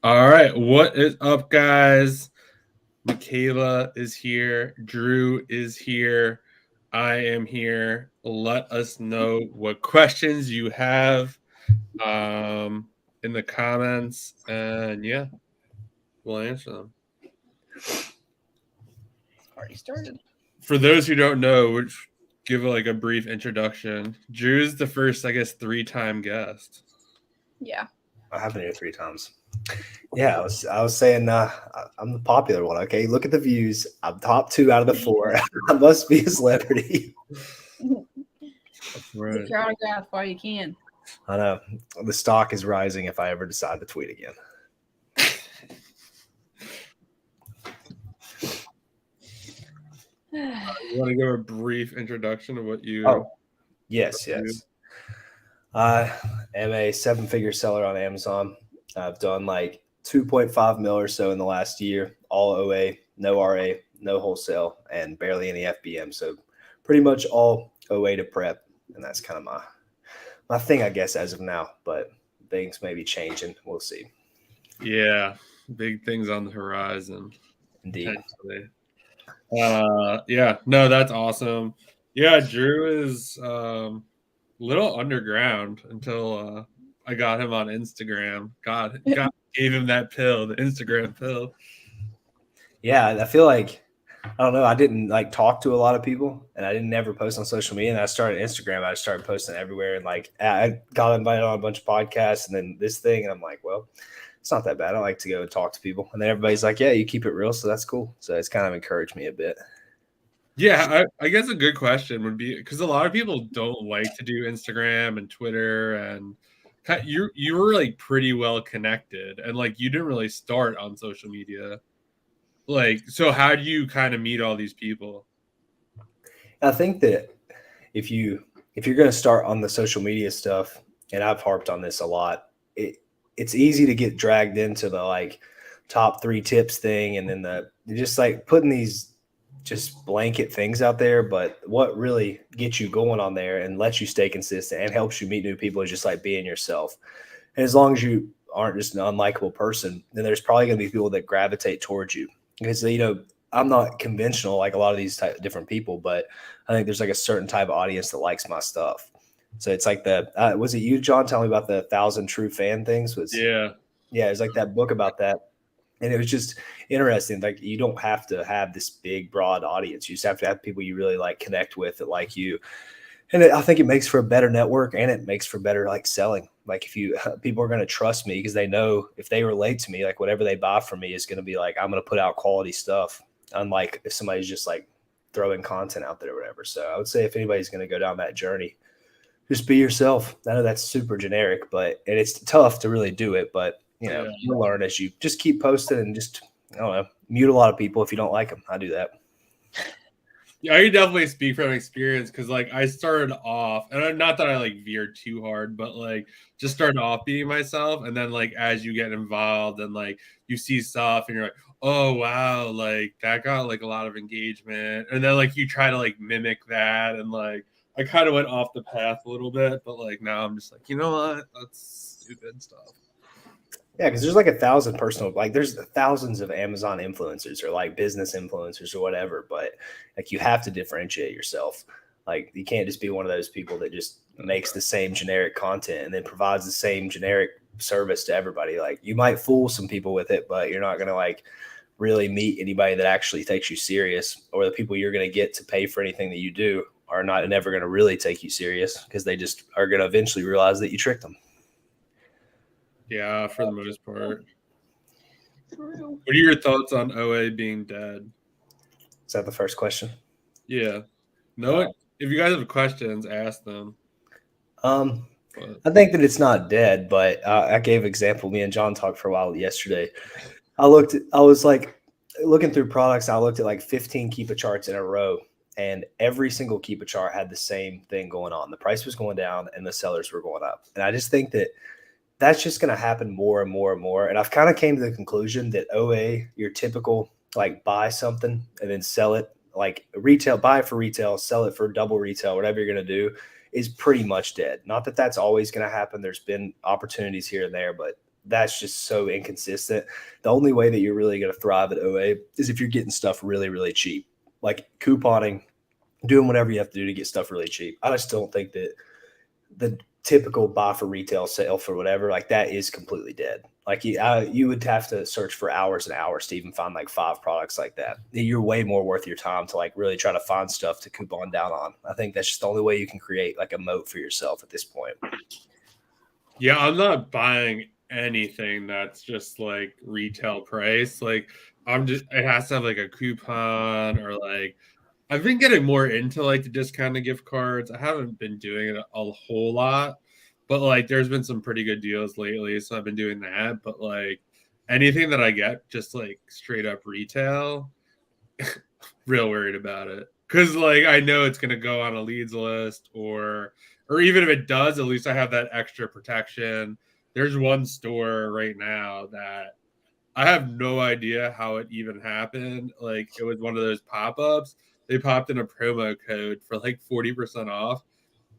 All right, what is up, guys? Michaela is here. Drew is here. I am here. Let us know what questions you have in the comments, and yeah, we'll answer them. Already started. For those who don't know, which give a brief introduction. Drew's the first, I guess, 3-time guest. Yeah. I have been here 3 times. Yeah, I was saying I'm the popular one. Okay, look at the views. I'm top 2 out of the 4. I must be a celebrity. Right. Get your autograph while you can. I know the stock is rising if I ever decide to tweet again. You want to give a brief introduction of what you? Oh, yes. I am a 7-figure seller on Amazon. I've done like 2.5 mil or so in the last year, all OA, no RA, no wholesale, and barely any FBM. So pretty much all OA to prep, and that's kind of my thing, I guess, as of now. But things may be changing. We'll see. Yeah, big things on the horizon. Indeed. Yeah, no, that's awesome. Yeah, Drew is little underground until I got him on Instagram. God gave him that pill, the Instagram pill. Yeah, I feel like, I don't know, I didn't like talk to a lot of people, and I didn't ever post on social media. And I started Instagram. I started posting everywhere, and like I got invited on a bunch of podcasts, and then this thing, and I'm like, well, it's not that bad. I like to go and talk to people, and then everybody's like, yeah, you keep it real, so that's cool. So it's kind of encouraged me a bit. Yeah, I guess a good question would be, because a lot of people don't like to do Instagram and Twitter, and you were like pretty well connected, and like you didn't really start on social media. Like, so how do you kind of meet all these people? I think that if you're going to start on the social media stuff, and I've harped on this a lot, it's easy to get dragged into the like top 3 tips thing, and then just like putting these just blanket things out there. But what really gets you going on there and lets you stay consistent and helps you meet new people is just like being yourself. And as long as you aren't just an unlikable person, then there's probably going to be people that gravitate towards you. Because, I'm not conventional like a lot of these different people, but I think there's like a certain type of audience that likes my stuff. So it's like was it you, John, telling me about the 1,000 true fan things? Yeah, it's like that book about that. And it was just interesting. Like, you don't have to have this big, broad audience. You just have to have people you really like connect with that like you. And I think it makes for a better network, and it makes for better like selling. Like, if people are going to trust me because they know if they relate to me, like whatever they buy from me is going to be like, I'm going to put out quality stuff. Unlike if somebody's just like throwing content out there or whatever. So I would say if anybody's going to go down that journey, just be yourself. I know that's super generic, and it's tough to really do it, but you'll learn as you just keep posting and just, I don't know, mute a lot of people if you don't like them. I do that. Yeah, I can definitely speak from experience, because like I started off, and not that I like veered too hard, but like just started off being myself, and then like as you get involved and like you see stuff and you're like, oh wow, like that got like a lot of engagement, and then like you try to like mimic that, and like I kind of went off the path a little bit, but like now I'm just like, you know what, that's stupid stuff. Yeah, because there's like 1,000 personal, like there's thousands of Amazon influencers or like business influencers or whatever, but like you have to differentiate yourself. Like, you can't just be one of those people that just makes the same generic content and then provides the same generic service to everybody. Like, you might fool some people with it, but you're not going to like really meet anybody that actually takes you serious, or the people you're going to get to pay for anything that you do are never going to really take you serious, because they just are going to eventually realize that you tricked them. Yeah, for the most part. What are your thoughts on OA being dead? Is that the first question? Yeah. No, if you guys have questions, ask them. I think that it's not dead, but I gave example. Me and John talked for a while yesterday. I was like looking through products. I looked at like 15 Keepa charts in a row, and every single Keepa chart had the same thing going on. The price was going down and the sellers were going up. And I just think that that's just going to happen more and more and more. And I've kind of came to the conclusion that OA, your typical like buy something and then sell it, like retail, buy it for retail, sell it for double retail, whatever you're going to do. is pretty much dead. Not that that's always going to happen. There's been opportunities here and there, but that's just so inconsistent. The only way that you're really going to thrive at OA is if you're getting stuff really, really cheap, like couponing, doing whatever you have to do to get stuff really cheap. I just don't think that the typical buy for retail, sale for whatever, like that is completely dead. Like you would have to search for hours and hours to even find like 5 products like that. You're way more worth your time to like really try to find stuff to coupon down on. I think that's just the only way you can create like a moat for yourself at this point. Yeah, I'm not buying anything that's just like retail price. Like it has to have like a coupon, or like I've been getting more into like the discounted gift cards. I haven't been doing it a whole lot, but like there's been some pretty good deals lately, so I've been doing that. But like anything that I get just like straight up retail, real worried about it, because like I know it's gonna go on a leads list, or even if it does, at least I have that extra protection. There's one store right now that I have no idea how it even happened. Like it was one of those pop-ups. They popped in a promo code for like 40% off.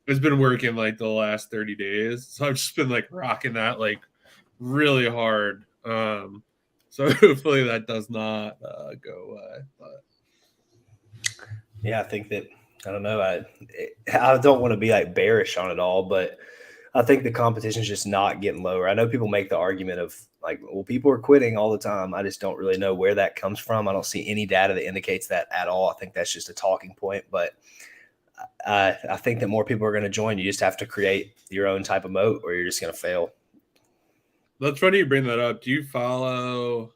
It's been working like the last 30 days. So I've just been like rocking that like really hard. So hopefully that does not go away. But yeah, I think that, I don't know. I don't want to be like bearish on it all, but I think the competition is just not getting lower. I know people make the argument of like, well, people are quitting all the time. I just don't really know where that comes from. I don't see any data that indicates that at all. I think that's just a talking point, but I think that more people are going to join. You just have to create your own type of moat, or you're just going to fail. That's funny you bring that up. Do you follow?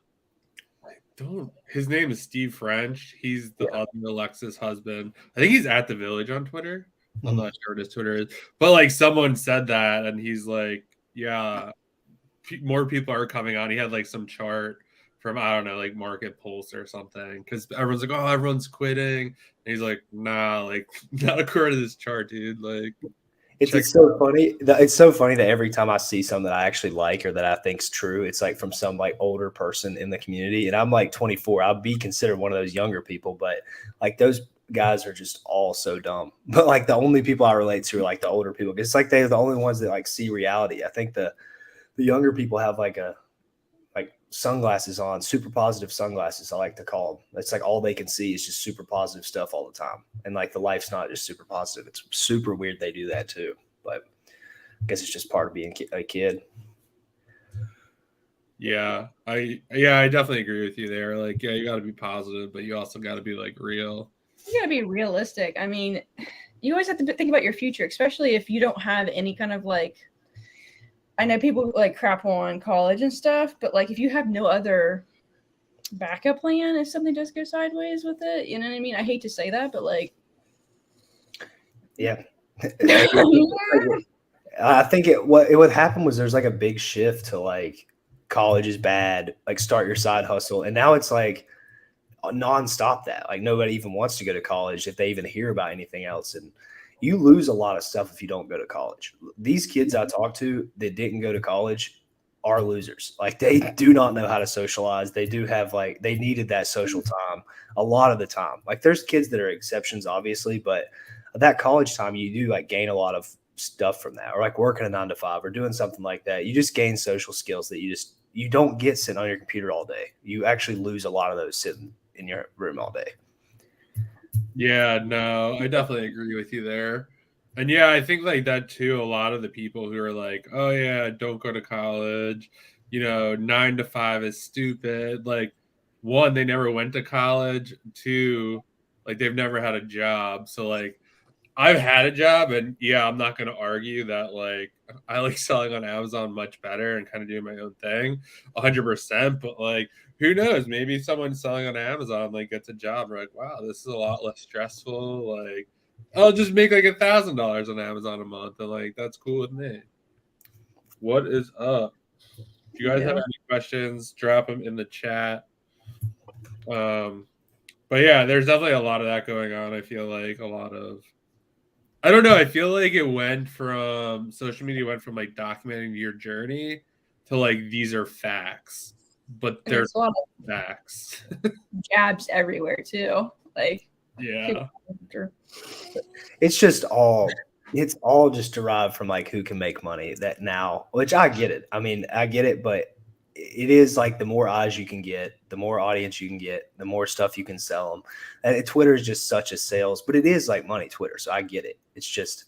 His name is Steve French. He's the other Alexa's husband. I think he's at The Village on Twitter. I'm not sure what his Twitter is, but like someone said that, and he's like, yeah, more people are coming on. He had like some chart from, I don't know, like Market Pulse or something, because everyone's like, oh, everyone's quitting. And he's like, nah, like not according to this chart, dude. Like, it's so funny. It's so funny that every time I see something that I actually like or that I think's true, it's like from some like older person in the community. And I'm like 24. I'll be considered one of those younger people, but like those guys are just all so dumb. But like the only people I relate to are like the older people. It's like they're the only ones that like see reality. I think the younger people have like sunglasses on, super positive sunglasses, I like to call them. It's like all they can see is just super positive stuff all the time. And like the life's not just super positive. It's super weird they do that too. But I guess it's just part of being a kid. Yeah, I definitely agree with you there. Like, yeah, you got to be positive, but you also got to be like real. You got to be realistic. I mean, you always have to think about your future, especially if you don't have any kind of like, I know people like crap on college and stuff, but like if you have no other backup plan, if something does go sideways with it, you know what I mean? I hate to say that, but like, yeah. I think what would happen was there's like a big shift to like college is bad, like start your side hustle. And now it's like nonstop that. Like nobody even wants to go to college if they even hear about anything else. And you lose a lot of stuff if you don't go to college. These kids I talk to that didn't go to college are losers. Like they do not know how to socialize. They do have like, they needed that social time a lot of the time. Like there's kids that are exceptions, obviously, but that college time, you do like gain a lot of stuff from that, or like working a 9-to-5 or doing something like that. You just gain social skills that you don't get sitting on your computer all day. You actually lose a lot of those sitting in your room all day. Yeah, no, I definitely agree with you there. And yeah, I think like that too, a lot of the people who are like, oh yeah, don't go to college, 9-to-5 is stupid. Like, one, they never went to college. Two, like they've never had a job. So like I've had a job, and yeah, I'm not going to argue that like I like selling on Amazon much better and kind of doing my own thing 100%. But like, who knows? Maybe someone selling on Amazon like gets a job. We're like, wow, this is a lot less stressful. Like, I'll just make like $1,000 on Amazon a month, and like that's cool with me. What is up? If you guys have any questions, drop them in the chat. But yeah, there's definitely a lot of that going on. I feel like I don't know. I feel like social media went from like documenting your journey to like these are facts, but there's a lot of facts. Jabs everywhere too. Like, yeah, it's just all it's all just derived from like who can make money that now, which I get it. I mean, I get it, but it is like the more eyes you can get, the more audience you can get, the more stuff you can sell them. And Twitter is just such a sales, but it is like money, Twitter. So I get it. It's just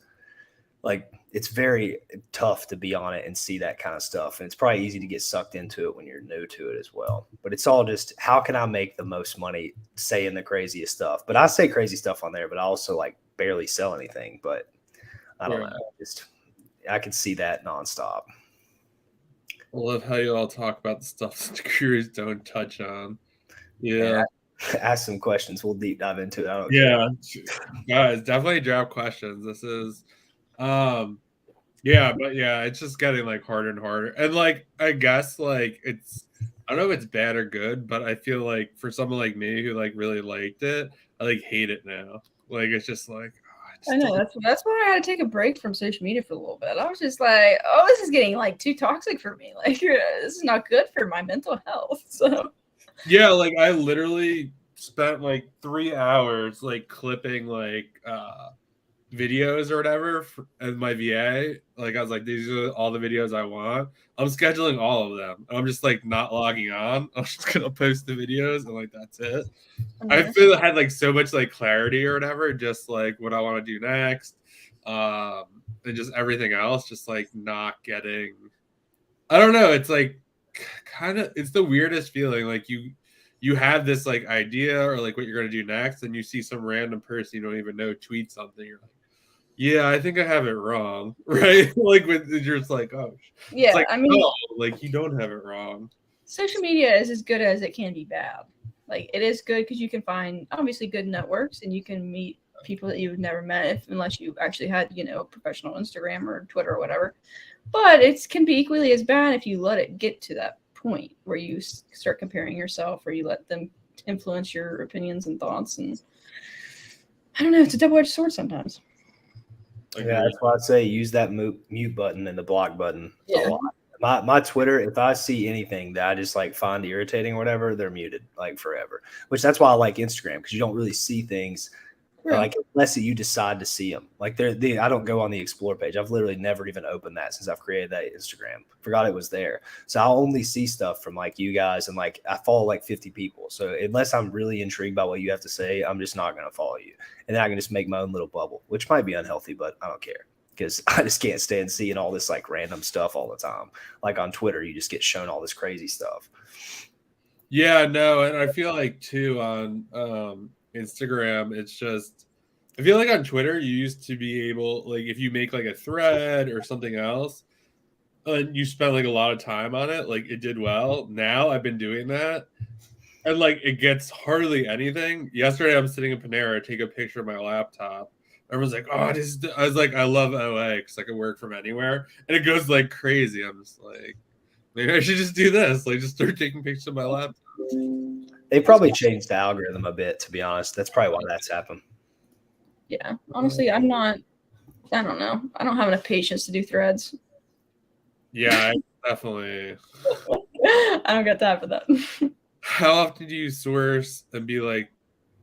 like, it's very tough to be on it and see that kind of stuff. And it's probably easy to get sucked into it when you're new to it as well. But it's all just, how can I make the most money saying the craziest stuff? But I say crazy stuff on there, but I also like barely sell anything. But I don't know. Just, I could see that nonstop. I love how you all talk about the stuff that the crews don't touch on. Yeah. Ask some questions. We'll deep dive into it. I don't care. Guys, definitely drop questions. This is it's just getting like harder and harder. And like I guess like it's, I don't know if it's bad or good, but I feel like for someone like me who like really liked it, I like hate it now. Like it's just like I know that's why I had to take a break from social media for a little bit. I was just like, oh, this is getting like too toxic for me. Like this is not good for my mental health. So yeah, like I literally spent like 3 hours like clipping like videos or whatever as my VA. Like I was like, these are all the videos I want. I'm scheduling all of them. I'm just like not logging on. I'm just gonna post the videos and like that's it. I feel I had like so much like clarity or whatever, just like what I want to do next, and just everything else, just like not getting. I don't know. It's like kind of, it's the weirdest feeling. Like you have this like idea or like what you're gonna do next, and you see some random person you don't even know tweet something. You're like, yeah, I think I have it wrong, right? Like with you're just like, oh, yeah. Like, I mean, oh, like you don't have it wrong. Social media is as good as it can be bad. Like it is good because you can find obviously good networks and you can meet people that you've never met unless you actually had, a professional Instagram or Twitter or whatever. But it can be equally as bad if you let it get to that point where you start comparing yourself or you let them influence your opinions and thoughts. And I don't know, it's a double-edged sword sometimes. Yeah, that's why I say use that mute button and the block button a lot. My Twitter, if I see anything that I just like find irritating or whatever, they're muted like forever. Which that's why I like Instagram, because you don't really see things like unless you decide to see them. Like I don't go on the explore page. I've literally never even opened that since I've created that Instagram. Forgot it was there. So I'll only see stuff from like you guys, and like I follow like 50 people. So unless I'm really intrigued by what you have to say, I'm just not going to follow you. And then I can just make my own little bubble, which might be unhealthy, but I don't care. Because I just can't stand seeing all this like random stuff all the time. Like on Twitter, you just get shown all this crazy stuff. Yeah, no, and I feel like too on Instagram, it's just, I feel like on Twitter, you used to be able, like if you make like a thread or something else, and you spend like a lot of time on it, like it did well. Now I've been doing that, and like it gets hardly anything. Yesterday, I'm sitting in Panera, take a picture of my laptop. Everyone's like, oh, I was like, I love OA because I can work from anywhere. And it goes like crazy. I'm just like, maybe I should just do this. Like, just start taking pictures of my laptop. They probably changed the algorithm a bit, to be honest. That's probably why that's happened. Yeah. Honestly, I don't know. I don't have enough patience to do threads. Yeah, definitely. I don't got time for that. How often do you source and be like,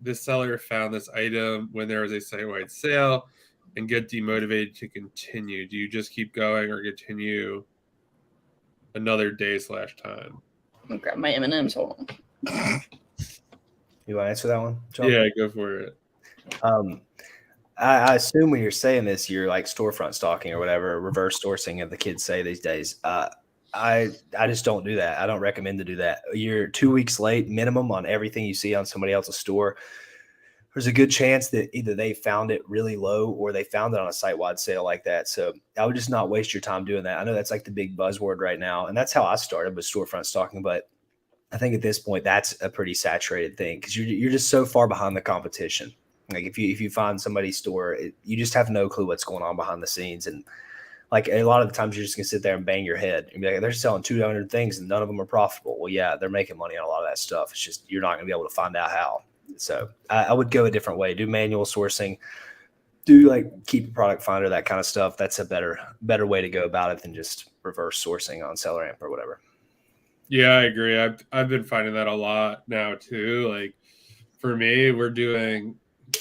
this seller found this item when there was a site-wide sale and get demotivated to continue? Do you just keep going or continue another day/time? I'll grab my M&Ms. Hold on. You want to answer that one, John? Yeah, go for it. I assume when you're saying this, you're like storefront stalking or whatever, reverse sourcing, as the kids say these days. I just don't do that. I don't recommend to do that. You're 2 weeks late minimum on everything you see on somebody else's store. There's a good chance that either they found it really low or they found it on a site-wide sale like that. So I would just not waste your time doing that. I know that's like the big buzzword right now, and that's how I started with storefront stalking. But I think at this point, that's a pretty saturated thing because you're just so far behind the competition. Like if you find somebody's store, you just have no clue what's going on behind the scenes. And like a lot of the times you're just gonna sit there and bang your head and be like, they're selling 200 things and none of them are profitable. Well, yeah, they're making money on a lot of that stuff. It's just, you're not gonna be able to find out how. So I would go a different way. Do manual sourcing, do like keep a product finder, that kind of stuff. That's a better way to go about it than just reverse sourcing on SellerAmp or whatever. Yeah, I agree. I've been finding that a lot now too. Like for me,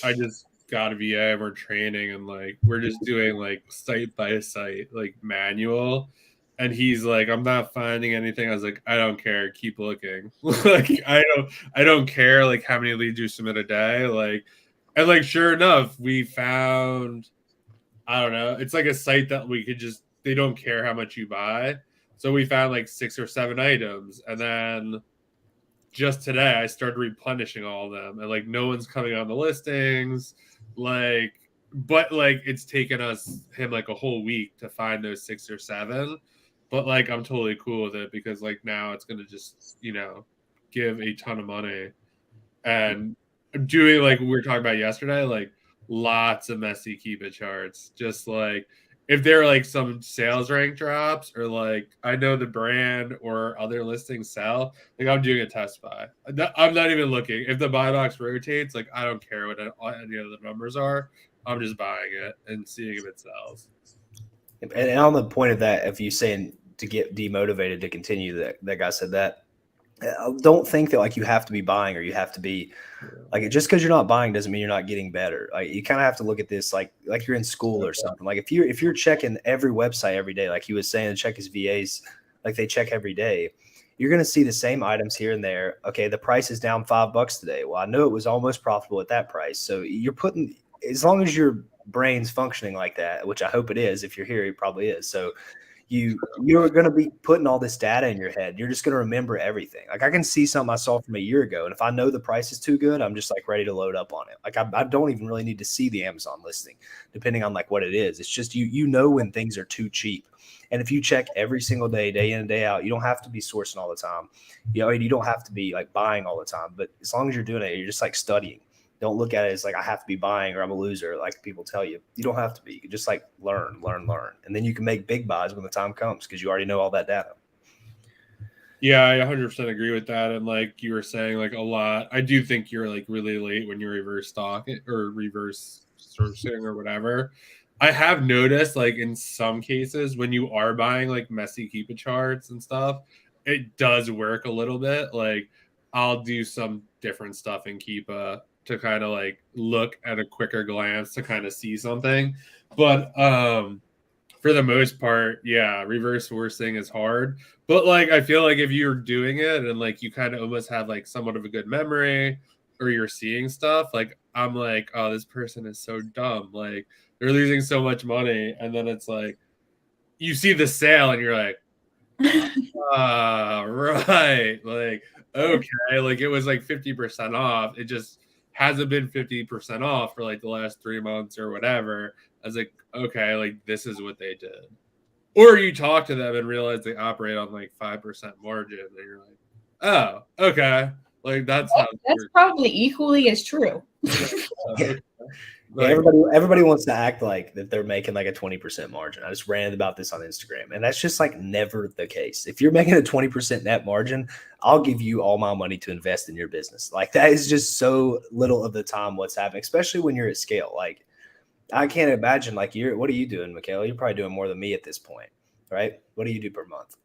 I just got a VA and we're training and like we're just doing like site by site like manual, and he's like, I'm not finding anything. I was like, I don't care, keep looking. Like I don't care like how many leads you submit a day, like, and like sure enough we found, I don't know, it's like a site that we could just, they don't care how much you buy, so we found like 6 or 7 items, and then just today I started replenishing all of them, and like no one's coming on the listings, like, but like it's taken him like a whole week to find those 6 or 7, but like I'm totally cool with it because like now it's gonna just, you know, give a ton of money. And doing like we were talking about yesterday, like lots of messy keep it charts, just like if there are like some sales rank drops or like I know the brand or other listings sell, like I'm doing a test buy. I'm not even looking. If the buy box rotates, like I don't care what any of the numbers are. I'm just buying it and seeing if it sells. And on the point of that, if you saying to get demotivated to continue, that guy said that, don't think that like you have to be buying or you have to be like, just because you're not buying doesn't mean you're not getting better. Like you kind of have to look at this like you're in school or something. Like if you're checking every website every day, like he was saying, check his VAs, like they check every day, you're going to see the same items here and there. Okay, the price is down $5 today. Well, I know it was almost profitable at that price. So you're putting, as long as your brain's functioning like that, which I hope it is. If you're here, it probably is. So you're going to be putting all this data in your head. You're just going to remember everything. Like I can see something I saw from a year ago, and if I know the price is too good, I'm just like ready to load up on it. Like I don't even really need to see the Amazon listing, depending on like what it is. It's just you know when things are too cheap. And if you check every single day, day in and day out, you don't have to be sourcing all the time. You know, and you don't have to be like buying all the time. But as long as you're doing it, you're just like studying. Don't look at it as like I have to be buying or I'm a loser, like people tell you. You don't have to be. You can just like learn. And then you can make big buys when the time comes because you already know all that data. Yeah, I 100% agree with that. And like you were saying, like a lot, I do think you're like really late when you reverse stock or reverse sourcing or whatever. I have noticed like in some cases when you are buying like messy keep it charts and stuff, it does work a little bit. Like I'll do some different stuff in Keepa to kind of like look at a quicker glance to kind of see something. But for the most part, yeah, reverse sourcing is hard. But like I feel like if you're doing it and like you kind of almost have like somewhat of a good memory or you're seeing stuff, like I'm like, oh, this person is so dumb. Like they're losing so much money. And then it's like you see the sale and you're like, right. Like, okay, like it was like 50% off. It just hasn't been 50% off for like the last 3 months or whatever. I was like, okay, like this is what they did. Or you talk to them and realize they operate on like 5% margin, and you're like, oh, okay. Like that's probably equally as true. Like, everybody wants to act like that they're making like a 20% margin. I just ranted about this on Instagram, and that's just like never the case. If you're making a 20% net margin, I'll give you all my money to invest in your business. Like that is just so little of the time what's happening, especially when you're at scale. Like I can't imagine like what are you doing, Michaela? You're probably doing more than me at this point, right? What do you do per month?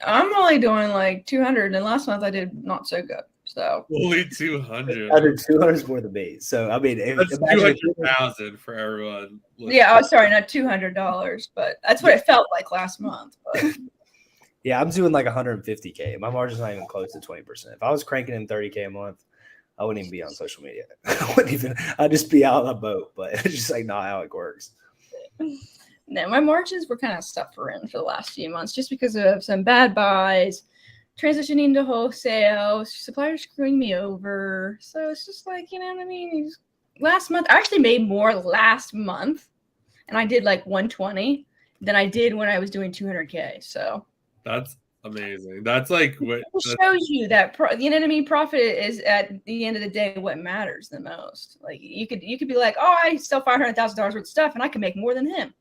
I'm only doing like 200, and last month I did not so good. So only 200. I did 200 is more than me. So I mean, that's 200,000 for everyone. Yeah, oh, sorry, not $200, but that's what it felt like last month. But yeah, I'm doing like 150K. My margin's not even close to 20%. If I was cranking in 30K a month, I wouldn't even be on social media. I'd just be out on a boat, but it's just like not how it works. No, my margins were kind of suffering for the last few months just because of some bad buys, transitioning to wholesale, suppliers screwing me over. So it's just like, you know what I mean? Last month, I actually made more last month, and I did like 120 than I did when I was doing 200K. So that's amazing. That's like what shows you that you know what I mean. Profit is at the end of the day what matters the most. Like you could be like, oh, I sell $500,000 worth of stuff, and I can make more than him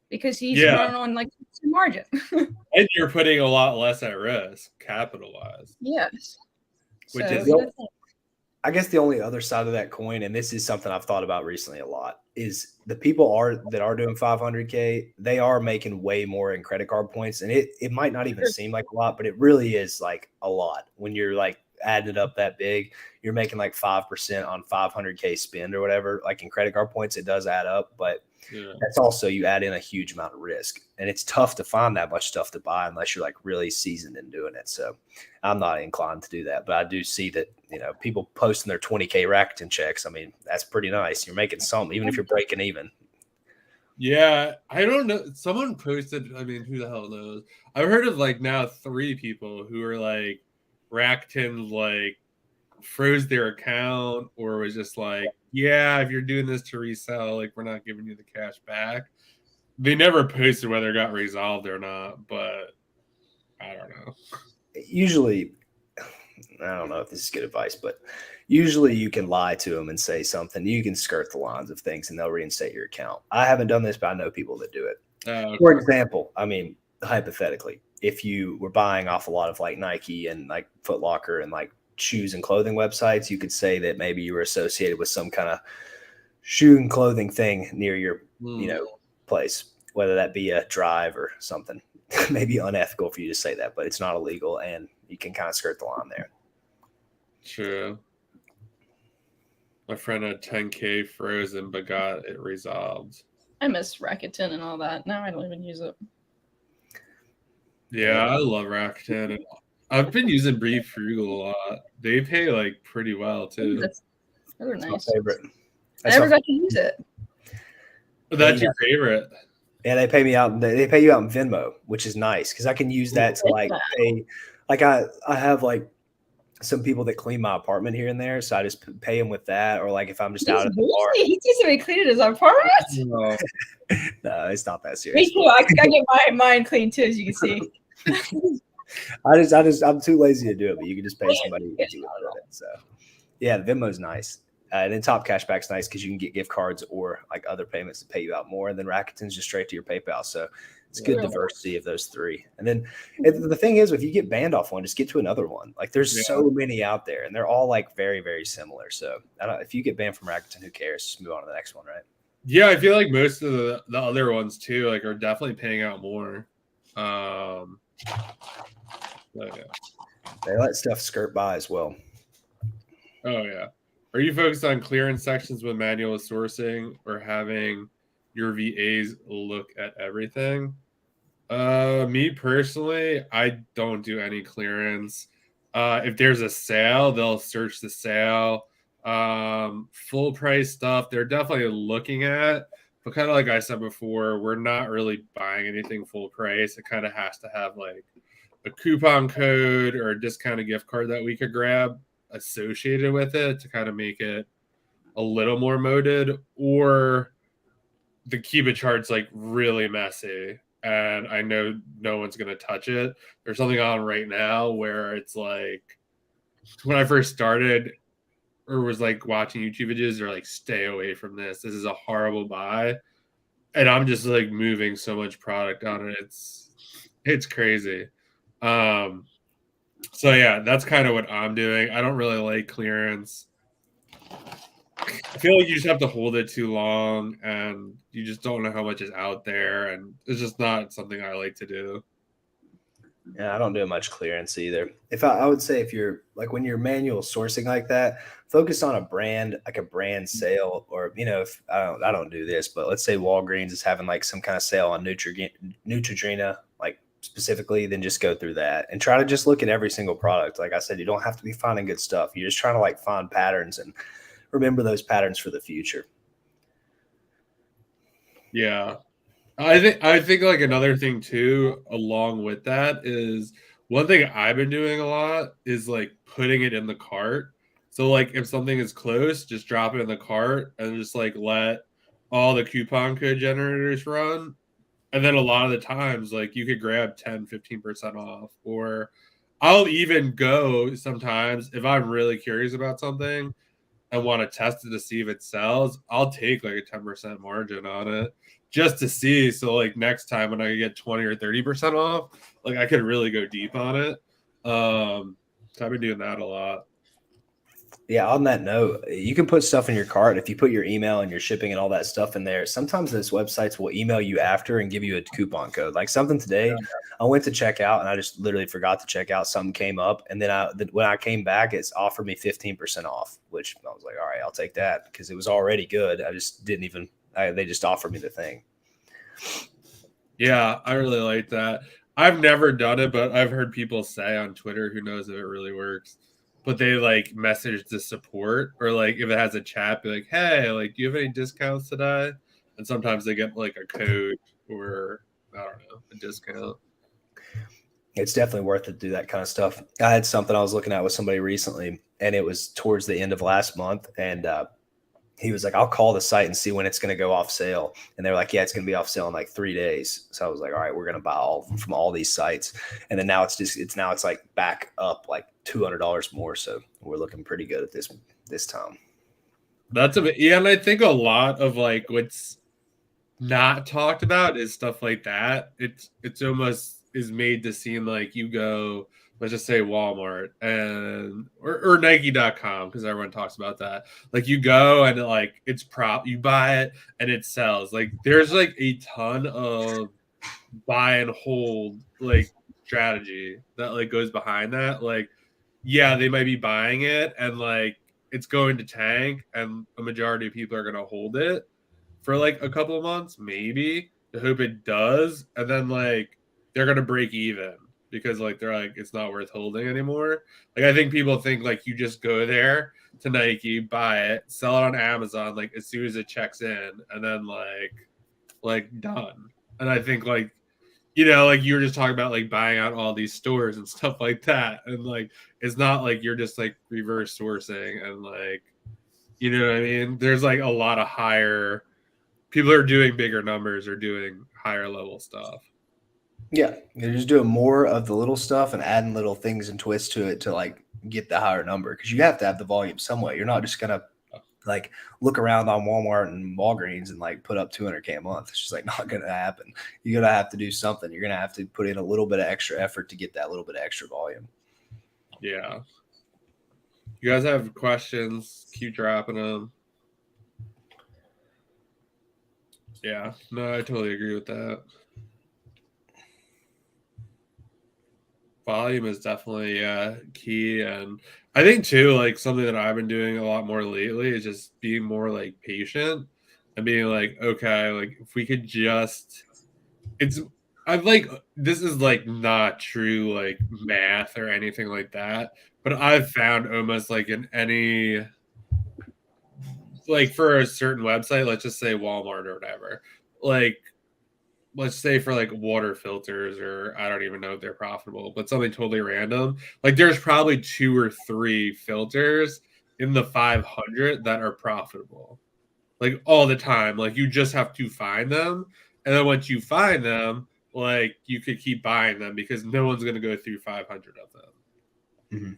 because he's running on like margin. And you're putting a lot less at risk, capital wise. Yes. Which is, I guess, the only other side of that coin, and this is something I've thought about recently a lot, is the people that are doing 500K, they are making way more in credit card points. And it might not even seem like a lot, but it really is like a lot when you're like adding it up that big, you're making like 5% on 500K spend or whatever. Like in credit card points, it does add up, but that's also, you add in a huge amount of risk, and it's tough to find that much stuff to buy unless you're like really seasoned in doing it. So I'm not inclined to do that, but I do see that, people posting their 20K Rakuten checks. I mean, that's pretty nice. You're making some, even if you're breaking even. Yeah, I don't know. Someone posted, I mean, who the hell knows? I've heard of like now 3 people who are like Rakuten like froze their account or was just like, yeah, if you're doing this to resell, like we're not giving you the cash back. They never posted whether it got resolved or not, but I don't know. Usually, I don't know if this is good advice, but usually you can lie to them and say something. You can skirt the lines of things and they'll reinstate your account. I haven't done this, but I know people that do it. Okay. For example, I mean, hypothetically, if you were buying off a lot of like Nike and like Foot Locker and like shoes and clothing websites, you could say that maybe you were associated with some kind of shoe and clothing thing near your, place, whether that be a drive or something. Maybe unethical for you to say that, but it's not illegal and you can kind of skirt the line there. True. My friend had 10K frozen, but got it resolved. I miss Rakuten and all that. Now I don't even use it. Yeah, I love Rakuten. I've been using Be Frugal a lot. They pay like pretty well too. Those are nice. My favorite. I never got to use it. That's your favorite. Yeah, they pay me out. They pay you out in Venmo, which is nice because I can use that to like pay. Like I have like some people that clean my apartment here and there, so I just pay them with that. Or like if I'm just out at the bar, he seems to be cleaning his apartment. No, it's not that serious. Me too. I get mine clean too, as you can see. I'm too lazy to do it, but you can just pay somebody to do it. So yeah, Venmo's nice. And then Top Cashback's nice because you can get gift cards or like other payments to pay you out more. And then Rakuten's just straight to your PayPal. So it's good diversity of those 3. And then the thing is, if you get banned off one, just get to another one. Like there's so many out there and they're all like very, very similar. So if you get banned from Rakuten, who cares? Just move on to the next one, right? Yeah, I feel like most of the other ones too, like are definitely paying out more. They let stuff skirt by as well. Oh yeah. Are you focused on clearance sections with manual sourcing or having your VAs look at everything? Me personally, I don't do any clearance. If there's a sale, they'll search the sale. Full price stuff, they're definitely looking at, but kind of like I said before, we're not really buying anything full price. It kind of has to have like a coupon code or a discounted gift card that we could grab associated with it to kind of make it a little more moated, or the Kiba chart's like really messy and I know no one's going to touch it. There's something on right now where it's like when I first started or was like watching YouTube videos, they're like, stay away from this. This is a horrible buy. And I'm just like moving so much product on it. It's crazy. So yeah, that's kind of what I'm doing. I don't really like clearance. I feel like you just have to hold it too long and you just don't know how much is out there. And it's just not something I like to do. Yeah, I don't do much clearance either. If I would say if you're like when you're manual sourcing like that, focus on a brand, like a brand sale, or if I don't do this, but let's say Walgreens is having like some kind of sale on Neutrogena, like specifically, then just go through that and try to just look at every single product. Like I said, you don't have to be finding good stuff. You're just trying to like find patterns and remember those patterns for the future. Yeah. I think like another thing too, along with that is one thing I've been doing a lot is like putting it in the cart. So like if something is close, just drop it in the cart and just like let all the coupon code generators run. And then a lot of the times, like you could grab 10, 15% off, or I'll even go sometimes if I'm really curious about something and want to test it to see if it sells, I'll take like a 10% margin on it just to see. So like next time when I get 20 or 30% off, like I could really go deep on it. So I've been doing that a lot. Yeah, on that note, you can put stuff in your cart. If you put your email and your shipping and all that stuff in there, sometimes those websites will email you after and give you a coupon code. Like something today, I went to check out and I just literally forgot to check out. Something came up, and then when I came back, it's offered me 15% off, which I was like, all right, I'll take that because it was already good. I just didn't even. They just offered me the thing. Yeah, I really like that. I've never done it, but I've heard people say on Twitter, who knows if it really works, but they like message the support, or like if it has a chat, be like, hey, like, do you have any discounts today? And sometimes they get like a code or I don't know, a discount. It's definitely worth it to do that kind of stuff. I had something I was looking at with somebody recently, and it was towards the end of last month, and he was like, I'll call the site and see when it's going to go off sale. And they're like, yeah, it's going to be off sale in like 3 days. So I was like, all right, we're going to buy all of them from all these sites. And then now it's like back up like $200 more. So we're looking pretty good at this time. That's a bit, yeah. And I think a lot of like what's not talked about is stuff like that. It's almost is made to seem like you go, let's just say Walmart and or Nike.com, because everyone talks about that. Like you go and like it's you buy it and it sells. Like there's like a ton of buy and hold like strategy that like goes behind that. Like, yeah, they might be buying it and like it's going to tank and a majority of people are gonna hold it for like a couple of months, maybe, to hope it does, and then like they're gonna break even because like they're like it's not worth holding anymore. Like I think people think like you just go there to Nike, buy it, sell it on Amazon like as soon as it checks in, and then like done. And I think like like you were just talking about like buying out all these stores and stuff like that, and like it's not like you're just like reverse sourcing and like what I mean. There's like a lot of higher people are doing bigger numbers or doing higher level stuff. Yeah, you're just doing more of the little stuff and adding little things and twists to it to like get the higher number, because you have to have the volume somewhat. You're not just gonna like look around on Walmart and Walgreens and like put up 200K a month. It's just like not gonna happen. You're gonna have to do something. You're gonna have to put in a little bit of extra effort to get that little bit of extra volume. Yeah. You guys have questions? Keep dropping them. Yeah, no, I totally agree with that. Volume is definitely key, and I think too, like something that I've been doing a lot more lately is just being more like patient and being like, okay, like if we could just, I've like this is like not true like math or anything like that, but I've found almost like in any like for a certain website, let's just say Walmart or whatever, like let's say for like water filters, or I don't even know if they're profitable, but something totally random. Like there's probably 2 or 3 filters in the 500 that are profitable. Like all the time. Like you just have to find them. And then once you find them, like you could keep buying them because no one's going to go through 500 of them. Mm-hmm.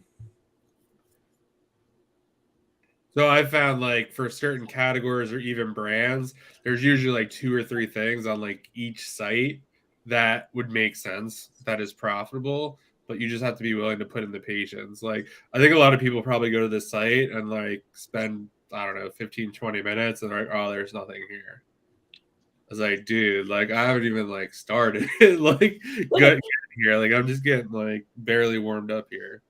So I found like for certain categories or even brands, there's usually like 2 or 3 things on like each site that would make sense, that is profitable, but you just have to be willing to put in the patience. Like I think a lot of people probably go to this site and like spend, I don't know, 15, 20 minutes and like, oh, there's nothing here. I was like, dude, like I haven't even like started like getting here. Like I'm just getting like barely warmed up here.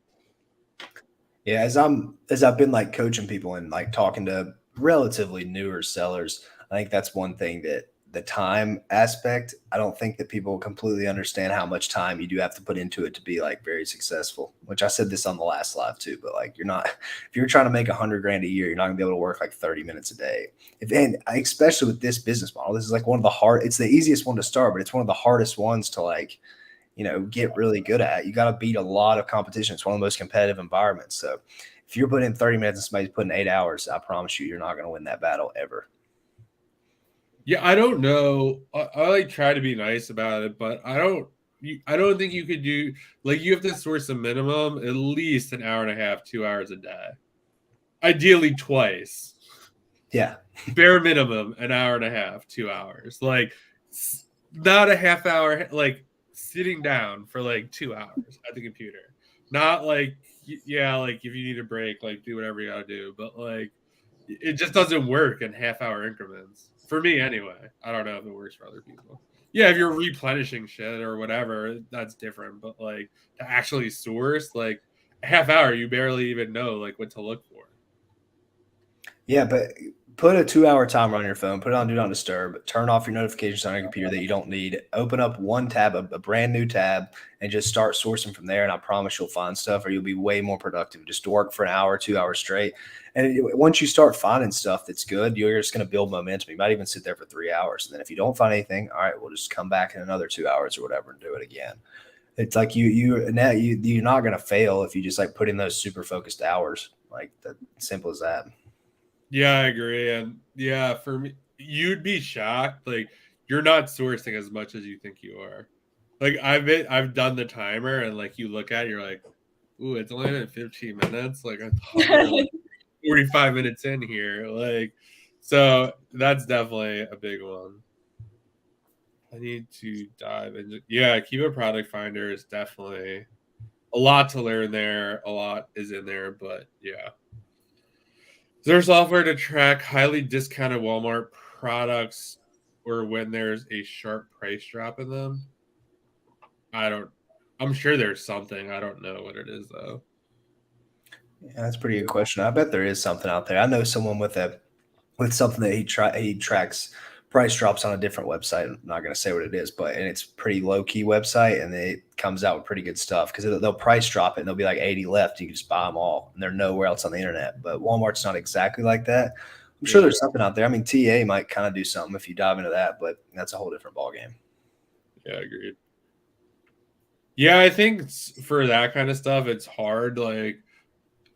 Yeah, as I've been like coaching people and like talking to relatively newer sellers, I think that's one thing that the time aspect, I don't think that people completely understand how much time you do have to put into it to be like very successful, which I said this on the last live too, but like if you're trying to make 100 grand a year, you're not gonna be able to work like 30 minutes a day. And especially with this business model, this is like it's the easiest one to start, but it's one of the hardest ones to like, get really good at. You got to beat a lot of competition. It's one of the most competitive environments. So if you're putting in 30 minutes and somebody's putting 8 hours, I promise you're not going to win that battle ever. Yeah, I don't know. I like try to be nice about it, but I don't think you could do like you have to source a minimum at least an hour and a half, 2 hours a day. Ideally twice. Yeah. Bare minimum an hour and a half, 2 hours. Like not a half hour, like sitting down for like 2 hours at the computer. Not like, yeah, like if you need a break, like do whatever you gotta do. But like, it just doesn't work in half-hour increments for me anyway. I don't know if it works for other people. Yeah, if you're replenishing shit or whatever, that's different. But like to actually source, like a half hour, you barely even know like what to look for. Yeah, but put a 2-hour timer on your phone, put it on Do Not Disturb, turn off your notifications on your computer that you don't need, open up one tab, a brand new tab, and just start sourcing from there. And I promise you'll find stuff, or you'll be way more productive. Just work for an hour, 2 hours straight. And once you start finding stuff that's good, you're just going to build momentum. You might even sit there for 3 hours. And then if you don't find anything, all right, we'll just come back in another 2 hours or whatever and do it again. It's like you're not going to fail if you just like put in those super focused hours. Like that, simple as that. Yeah, I agree. And yeah, for me, you'd be shocked. Like you're not sourcing as much as you think you are. Like I've done the timer and like you look at it, you're like, ooh, it's only been 15 minutes. Like I thought we were like 45 minutes in here. Like, so that's definitely a big one. I need to dive into, yeah, Keyword Product Finder is definitely a lot to learn there. A lot is in there, but yeah. Is there software to track highly discounted Walmart products or when there's a sharp price drop in them? I'm sure there's something. I don't know what it is though. Yeah, that's a pretty good question. I bet there is something out there. I know someone with something that he tracks price drops on a different website. I'm not going to say what it is, and it's pretty low key website, and it comes out with pretty good stuff because they'll price drop it and they'll be like 80 left. You can just buy them all, and they're nowhere else on the internet. But Walmart's not exactly like that. I'm sure there's something out there. I mean, TA might kind of do something if you dive into that, but that's a whole different ballgame. Yeah, agreed. Yeah, I think for that kind of stuff, it's hard. Like,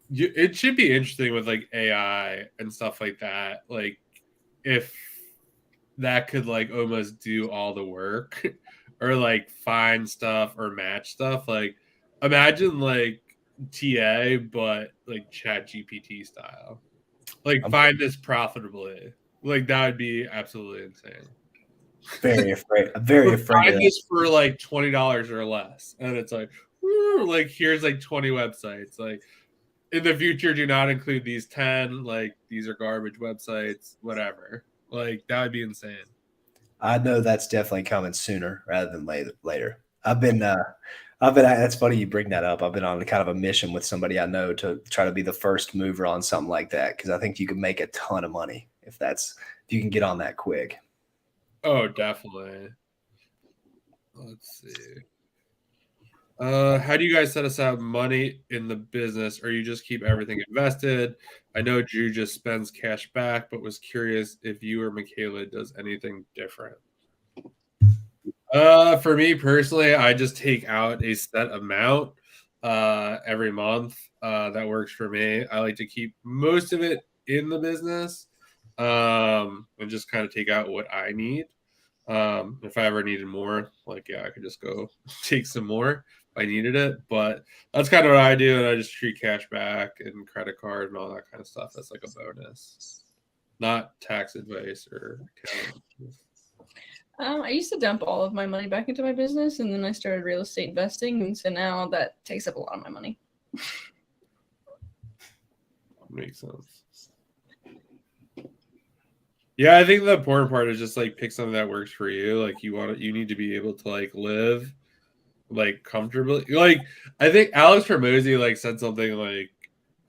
it should be interesting with like AI and stuff like that. Like, if that could like almost do all the work or like find stuff or match stuff. Like, imagine like TA, but like Chat GPT style. Like, find this profitably. Like, that would be absolutely insane. Very afraid. I'm very afraid of Find this for like $20 or less, and it's like, woo, like here's like 20 websites. Like in the future, do not include these 10. Like these are garbage websites. Whatever. Like that would be insane. I know that's definitely coming sooner rather than later. That's funny you bring that up. I've been on kind of a mission with somebody I know to try to be the first mover on something like that because I think you can make a ton of money if you can get on that quick. Oh, definitely. Let's see. How do you guys set aside money in the business, or you just keep everything invested? I know Drew just spends cash back, but was curious if you or Michaela does anything different. For me personally, I just take out a set amount every month. That works for me. I like to keep most of it in the business and just kind of take out what I need. If I ever needed more, like, yeah, I could just go take some more if I needed it. But that's kind of what I do. And I just treat cash back and credit card and all that kind of stuff. That's like a bonus, not tax advice or accounting. I used to dump all of my money back into my business, and then I started real estate investing, and so now that takes up a lot of my money. Makes sense. Yeah, I think the important part is just like pick something that works for you. Like you need to be able to like live like comfortably. Like I think Alex Hormozy like said something like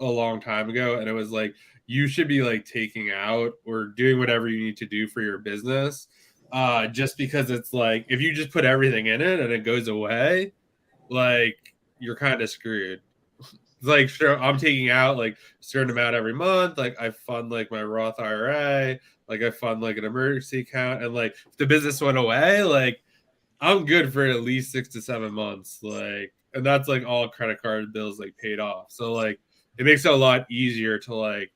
a long time ago, and it was like you should be like taking out or doing whatever you need to do for your business. Just because it's like if you just put everything in it and it goes away, like you're kind of screwed. Like sure, I'm taking out like a certain amount every month. Like I fund like my Roth IRA, like I fund like an emergency account, and like if the business went away, like I'm good for at least 6 to 7 months. Like, and that's like all credit card bills like paid off. So like it makes it a lot easier to like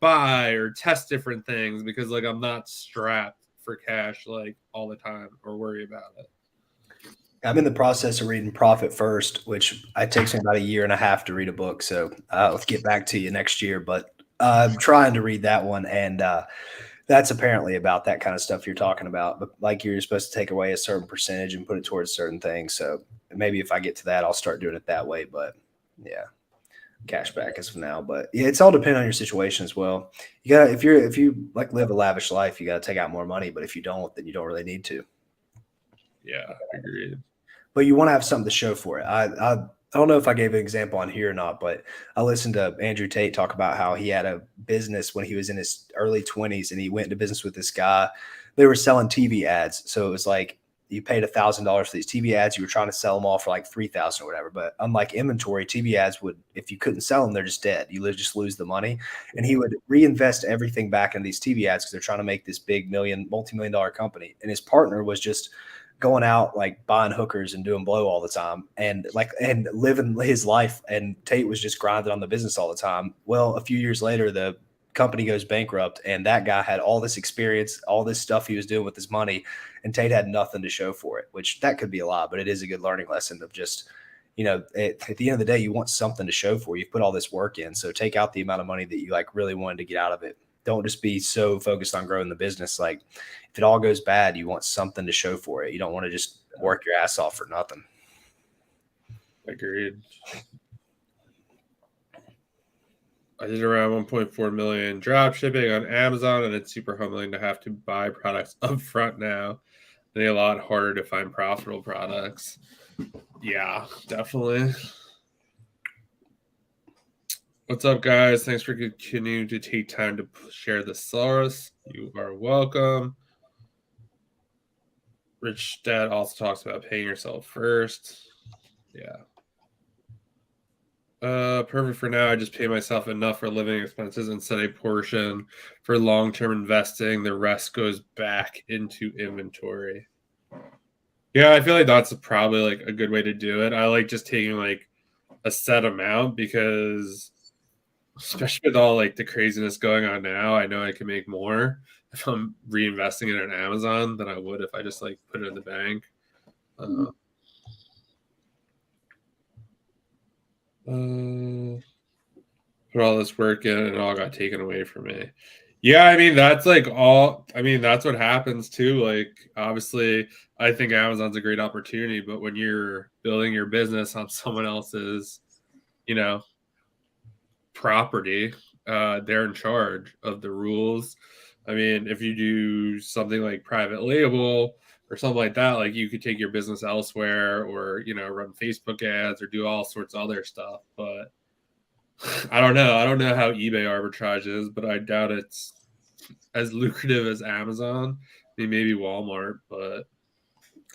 buy or test different things because like I'm not strapped for cash like all the time or worry about it. I'm in the process of reading Profit First, which it takes me about 1.5 years to read a book. So let's get back to you next year. But I'm trying to read that one, and that's apparently about that kind of stuff you're talking about. But like you're supposed to take away a certain percentage and put it towards certain things. So maybe if I get to that, I'll start doing it that way. But Yeah. Cash back as of now, but yeah, it's all dependent on your situation as well. You got if you like live a lavish life, you got to take out more money. But if you don't, then you don't really need to. Yeah, agreed. But you want to have something to show for it. I don't know if I gave an example on here or not, but I listened to Andrew Tate talk about how he had a business when he was in his early 20s, and he went into business with this guy. They were selling TV ads, so it was like you paid $1,000 for these TV ads. You were trying to sell them all for like 3,000 or whatever. But unlike inventory, TV ads would, if you couldn't sell them, they're just dead. You just lose the money. And he would reinvest everything back in these TV ads because they're trying to make this big multi-million dollar company. And his partner was just going out like buying hookers and doing blow all the time and living his life. And Tate was just grinding on the business all the time. Well, a few years later, the company goes bankrupt, and that guy had all this experience, all this stuff he was doing with his money, and Tate had nothing to show for it, which that could be a lot, but it is a good learning lesson of just, at the end of the day, you want something to show for. You've put all this work in, so take out the amount of money that you like really wanted to get out of it. Don't just be so focused on growing the business. Like if it all goes bad, you want something to show for it. You don't want to just work your ass off for nothing. Agreed. I did around 1.4 million drop shipping on Amazon, and it's super humbling to have to buy products up front now. They're a lot harder to find profitable products. Yeah, definitely. What's up, guys? Thanks for continuing to take time to share the source. You are welcome. Rich Dad also talks about paying yourself first. Yeah. Perfect for now. I just pay myself enough for living expenses and set a portion for long-term investing. The rest goes back into inventory. Yeah, I feel like that's probably like a good way to do it. I like just taking like a set amount because especially with all like the craziness going on now, I know I can make more if I'm reinvesting it in Amazon than I would if I just like put it in the bank. Put all this work in and it all got taken away from me. Yeah, I mean, that's like that's what happens too. Like, obviously, I think Amazon's a great opportunity, but when you're building your business on someone else's, property, they're in charge of the rules. I mean, if you do something like private label or something like that, like you could take your business elsewhere or, run Facebook ads or do all sorts of other stuff. But I don't know. I don't know how eBay arbitrage is, but I doubt it's as lucrative as Amazon. I mean, maybe Walmart, but.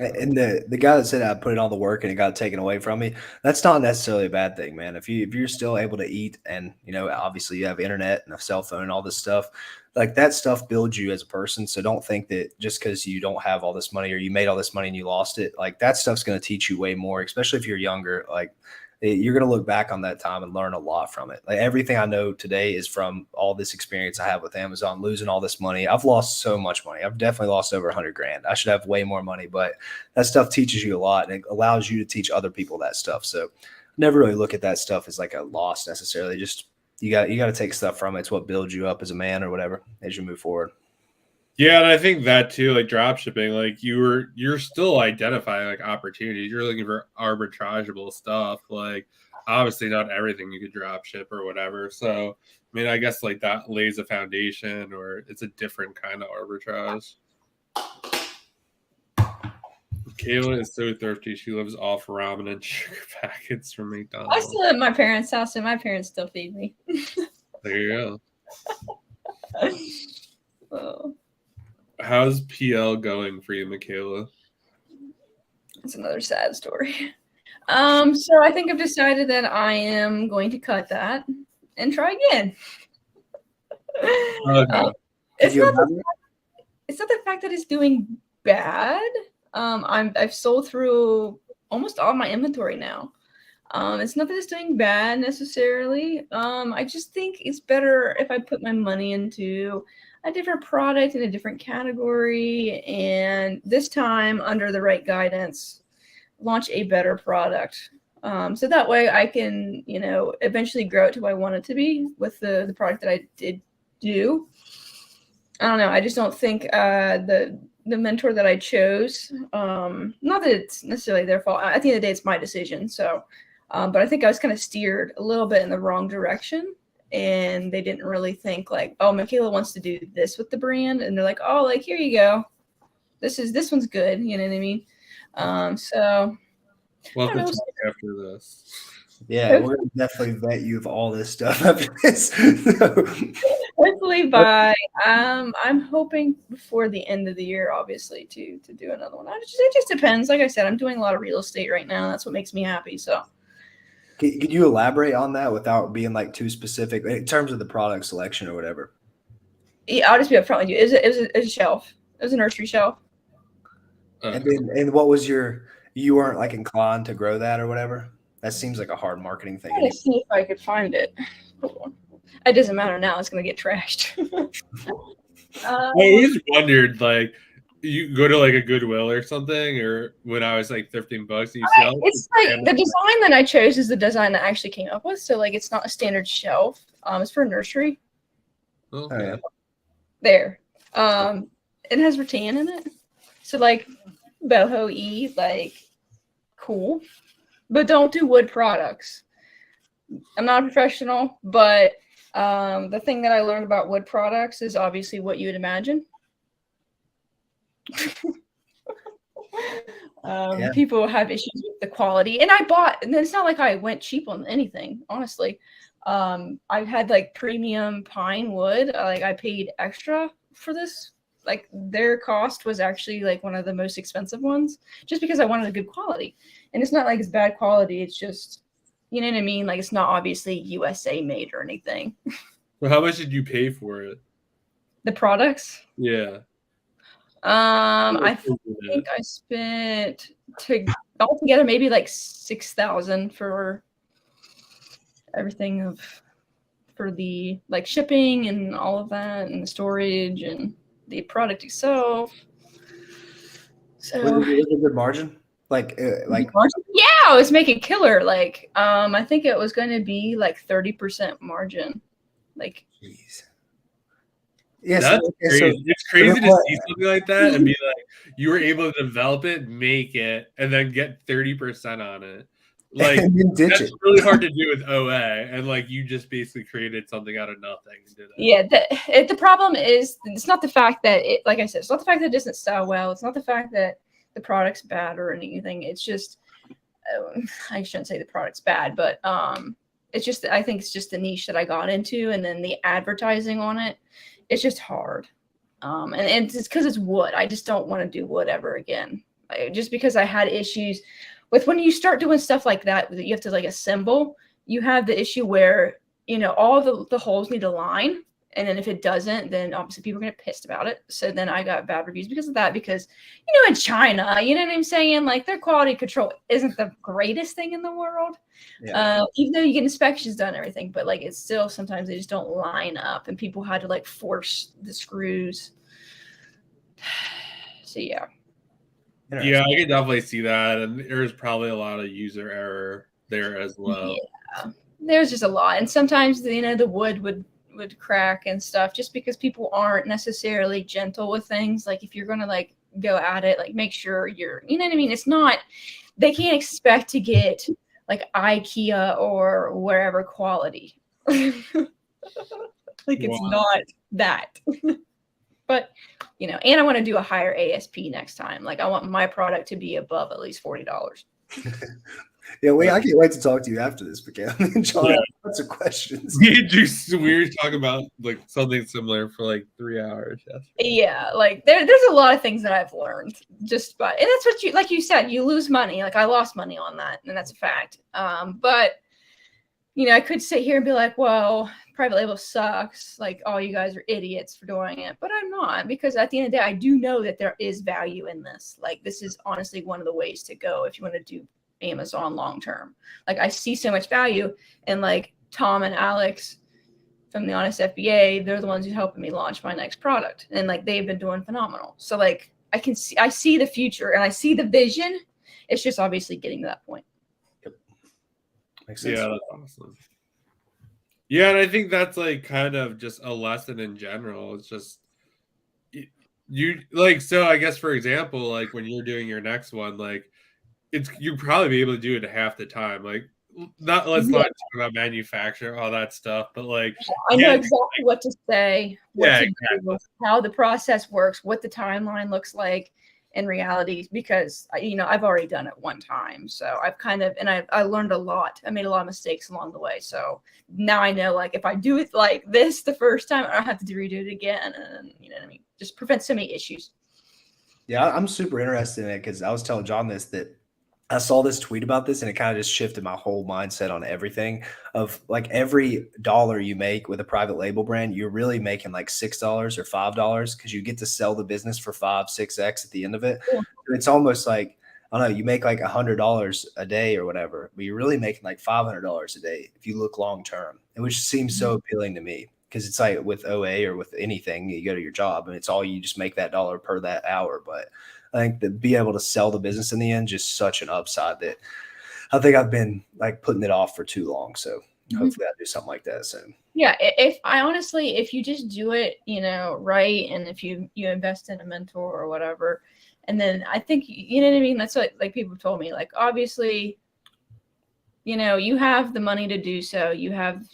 And the guy that said I put in all the work and it got taken away from me, that's not necessarily a bad thing, man. If you're still able to eat and, obviously you have internet and a cell phone and all this stuff, like that stuff builds you as a person. So don't think that just because you don't have all this money or you made all this money and you lost it, like that stuff's going to teach you way more, especially if you're younger. Like you're going to look back on that time and learn a lot from it. Like everything I know today is from all this experience I have with Amazon, losing all this money. I've lost so much money. I've definitely lost over $100,000. I should have way more money, but that stuff teaches you a lot and it allows you to teach other people that stuff. So never really look at that stuff as like a loss necessarily. Just you got to take stuff from it. It's what builds you up as a man or whatever as you move forward. Yeah, and I think that too, like drop shipping, like you're still identifying like opportunities. You're looking for arbitrageable stuff. Like obviously not everything you could drop ship or whatever. So I mean, I guess like that lays a foundation, or it's a different kind of arbitrage. Kayla is so thirsty. She lives off ramen and sugar packets from McDonald's. I still live at my parents' house, and my parents still feed me. There you go. Oh. How's PL going for you, Michaela? It's another sad story. So I think I've decided that I am going to cut that and try again. Okay. It's not the fact that it's doing bad. I've sold through almost all my inventory now. It's not that it's doing bad necessarily. I just think it's better if I put my money into a different product in a different category, and this time under the right guidance, launch a better product. So that way I can, eventually grow it to where I want it to be with the product that I did do. I don't know. I just don't think the mentor that I chose, not that it's necessarily their fault. At the end of the day, it's my decision. So But I think I was kind of steered a little bit in the wrong direction. And they didn't really think like, oh, Michaela wants to do this with the brand. And they're like, oh, like, here you go. This one's good. You know what I mean? So We'll have I to don't know. talk after this. Yeah, we're gonna definitely vet you of all this stuff after this. Hopefully by I'm hoping before the end of the year, obviously, to do another one. It just depends. Like I said, I'm doing a lot of real estate right now. That's what makes me happy. So Could you elaborate on that without being like too specific in terms of the product selection or whatever? yeah, I'll just be upfront with you. It was a shelf. It was a nursery shelf. And what was you weren't like inclined to grow that or whatever? That seems like a hard marketing thing. I'm gonna see if I could find it. Hold on. It doesn't matter now. It's gonna get trashed. I always wondered, like, you go to like a Goodwill or something, or when I was like $15 and you see all it's like the design that I chose is the design that I actually came up with. So like it's not a standard shelf. It's for a nursery. Okay. Oh, yeah. There. It has rattan in it. So like boho-y, like cool. But don't do wood products. I'm not a professional, but the thing that I learned about wood products is obviously what you would imagine. People have issues with the quality, and it's not like I went cheap on anything, honestly. I had like premium pine wood. Like I paid extra for this. Like their cost was actually like one of the most expensive ones, just because I wanted a good quality. And it's not like it's bad quality. It's just, you know what I mean? Like it's not obviously USA made or anything. Well, how much did you pay for it? The products? Yeah. I think I spent altogether maybe like $6,000 for everything for the like shipping and all of that and the storage and the product itself. So was it a good margin? Like margin? Yeah, I was making killer. Like I think it was going to be like 30% margin. Like, geez. Yes, that's crazy. It's crazy to see something like that and be like, you were able to develop it, make it, and then get 30% on it. Like that's really hard to do with OA, and like you just basically created something out of nothing and did it. Yeah, the problem is it's not the fact that it, like I said, it's not the fact that it doesn't sell well. It's not the fact that the product's bad or anything. It's just I shouldn't say the product's bad, but it's just I think it's just the niche that I got into, and then the advertising on it. It's just hard, and it's because it's wood. I just don't want to do wood ever again. Just because I had issues with when you start doing stuff like that you have to like assemble. You have the issue where all the holes need to line, and then if it doesn't, then obviously people are gonna get pissed about it. So then I got bad reviews because of that. Because in China, you know what I'm saying? Like their quality control isn't the greatest thing in the world. Yeah. Even though you get inspections done and everything, but like it's still sometimes they just don't line up, and people had to like force the screws. So yeah. Yeah, I can definitely see that, and there's probably a lot of user error there as well. Yeah, there's just a lot, and sometimes the wood would crack and stuff, just because people aren't necessarily gentle with things. Like if you're gonna like go at it, like make sure you're, you know what I mean. It's not, they can't expect to get like IKEA or wherever quality. Like it's not that. But and I want to do a higher ASP next time. Like I want my product to be above at least $40. Yeah, I can't wait to talk to you after this, Michaela. John, have lots of questions. We were talking about like something similar for like 3 hours. Yeah, like there's a lot of things that I've learned just by, and that's what you, like you said, you lose money. Like I lost money on that, and that's a fact. But I could sit here and be like, well, private label sucks. Like all you guys are idiots for doing it, but I'm not, because at the end of the day, I do know that there is value in this. Like this is honestly one of the ways to go if you want to do Amazon long term. Like I see so much value, and like Tom and Alex from the Honest FBA, they're the ones who helping me launch my next product, and like they've been doing phenomenal. So like I see the future and I see the vision. It's just obviously getting to that point. Yep. Makes sense. Yeah, that's awesome. Yeah, and I think that's like kind of just a lesson in general. It's just you like, so I guess for example, like when you're doing your next one, like you'd probably be able to do it half the time. Like let's Yeah. not talk about manufacture, all that stuff, but like I know yeah, exactly what to say, what yeah, to do, how the process works, what the timeline looks like in reality, because I've already done it one time. So I've kind of, and I learned a lot. I made a lot of mistakes along the way. So now I know, like, if I do it like this the first time, I don't have to redo it again. And you know what I mean? Just prevent so many issues. Yeah, I'm super interested in it because I was telling John this, that I saw this tweet about this and it kind of just shifted my whole mindset on everything. Of like, every dollar you make with a private label brand, you're really making like $6 or $5 because you get to sell the business for 5-6x at the end of it. Yeah. So it's almost like, I don't know, you make like $100 a day or whatever, but you're really making like $500 a day if you look long term, which seems so appealing to me. Because it's like with OA or with anything, you go to your job and it's all, you just make that dollar per that hour. But I think that be able to sell the business in the end, just such an upside that I think I've been like putting it off for too long. So hopefully I do something like that soon. Yeah, if you just do it, right, and if you invest in a mentor or whatever, and then I think, you know what I mean, that's what like people told me, like, obviously, you have the money to do so. You have,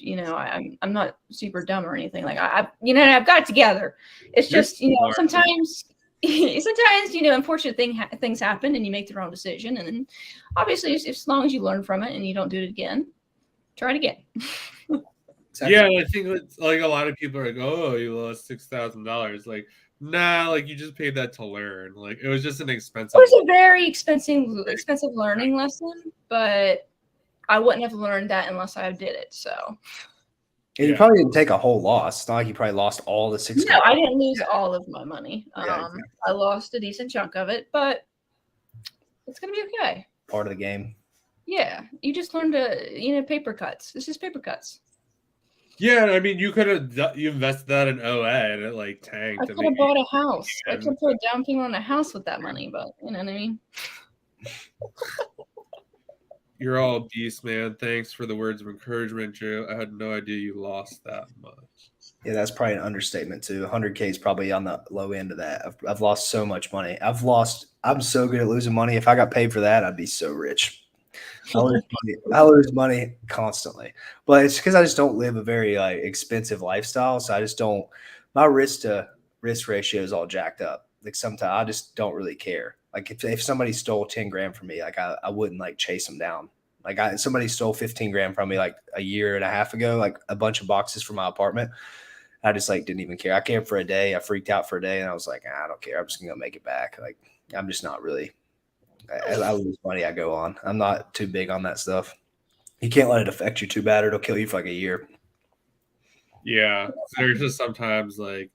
I'm not super dumb or anything. Like I've got it together. It's just, sometimes unfortunate things happen and you make the wrong decision. And then obviously, as long as you learn from it and you don't do it again, try it again. Exactly. Yeah, I think it's like a lot of people are like, oh, you lost $6,000. Like, nah, like you just paid that to learn. Like it was just an expensive. It was a very expensive learning lesson, but I wouldn't have learned that unless I did it. So. And you probably didn't take a whole loss. It's not like you probably lost all the $6,000. No, I didn't lose all of my money. Exactly. I lost a decent chunk of it, but it's gonna be okay. Part of the game. Yeah, you just learn to, paper cuts. This is paper cuts. Yeah, I mean, you invested that in OA and it like tanked. I could have bought a house. I could put a down payment on a house with that money, but you know what I mean. You're all a beast, man. Thanks for the words of encouragement, Drew. I had no idea you lost that much. Yeah, that's probably an understatement too. 100K is probably on the low end of that. I've lost so much money. I'm so good at losing money. If I got paid for that, I'd be so rich. I lose money constantly, but it's because I just don't live a very expensive lifestyle. So I just don't. My risk to risk ratio is all jacked up. Like sometimes I just don't really care. Like if somebody stole 10 grand from me, like I wouldn't like chase them down. Like somebody stole 15 grand from me like a year and a half ago, like a bunch of boxes from my apartment. I just like didn't even care. I cared for a day. I freaked out for a day and I was like, I don't care. I'm just gonna make it back. Like I'm just not really. I lose money, I go on. I'm not too big on that stuff. You can't let it affect you too bad, or it'll kill you for like a year. Yeah, there's just sometimes like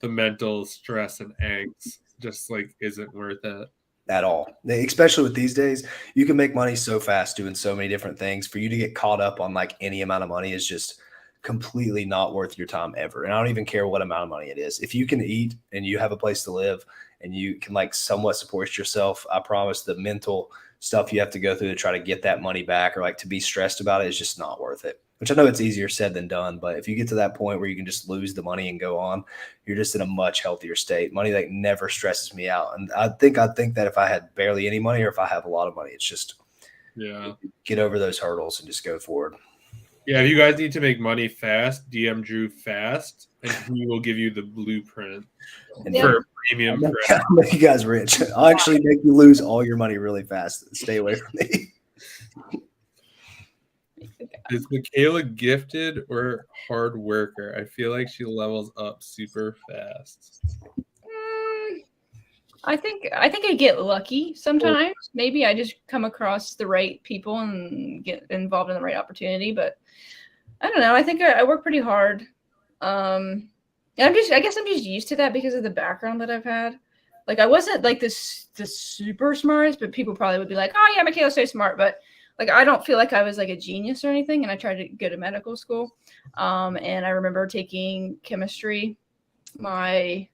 the mental stress and angst just like isn't worth it at all. Especially with these days, you can make money so fast doing so many different things. For you to get caught up on like any amount of money is just completely not worth your time ever. And I don't even care what amount of money it is. If you can eat and you have a place to live and you can like somewhat support yourself, I promise the mental stuff you have to go through to try to get that money back or like to be stressed about it is just not worth it. Which I know it's easier said than done, but if you get to that point where you can just lose the money and go on, you're just in a much healthier state. Money like never stresses me out. And I think that if I had barely any money or if I have a lot of money, it's just get over those hurdles and just go forward. Yeah, if you guys need to make money fast, DM Drew fast, and he will give you the blueprint for a premium. I'll make you guys rich. I'll actually make you lose all your money really fast. Stay away from me. Is Michaela gifted or hard worker? I feel like she levels up super fast. I think I get lucky sometimes. Guess I just come across the right people and get involved in the right opportunity. But I don't know. I think I work pretty hard. I guess I'm just used to that because of the background that I've had. Like I wasn't like the super smartest, but people probably would be like, "Oh yeah, Michaela's so smart," but like I don't feel like I was like a genius or anything. And I tried to go to medical school, and I remember taking chemistry my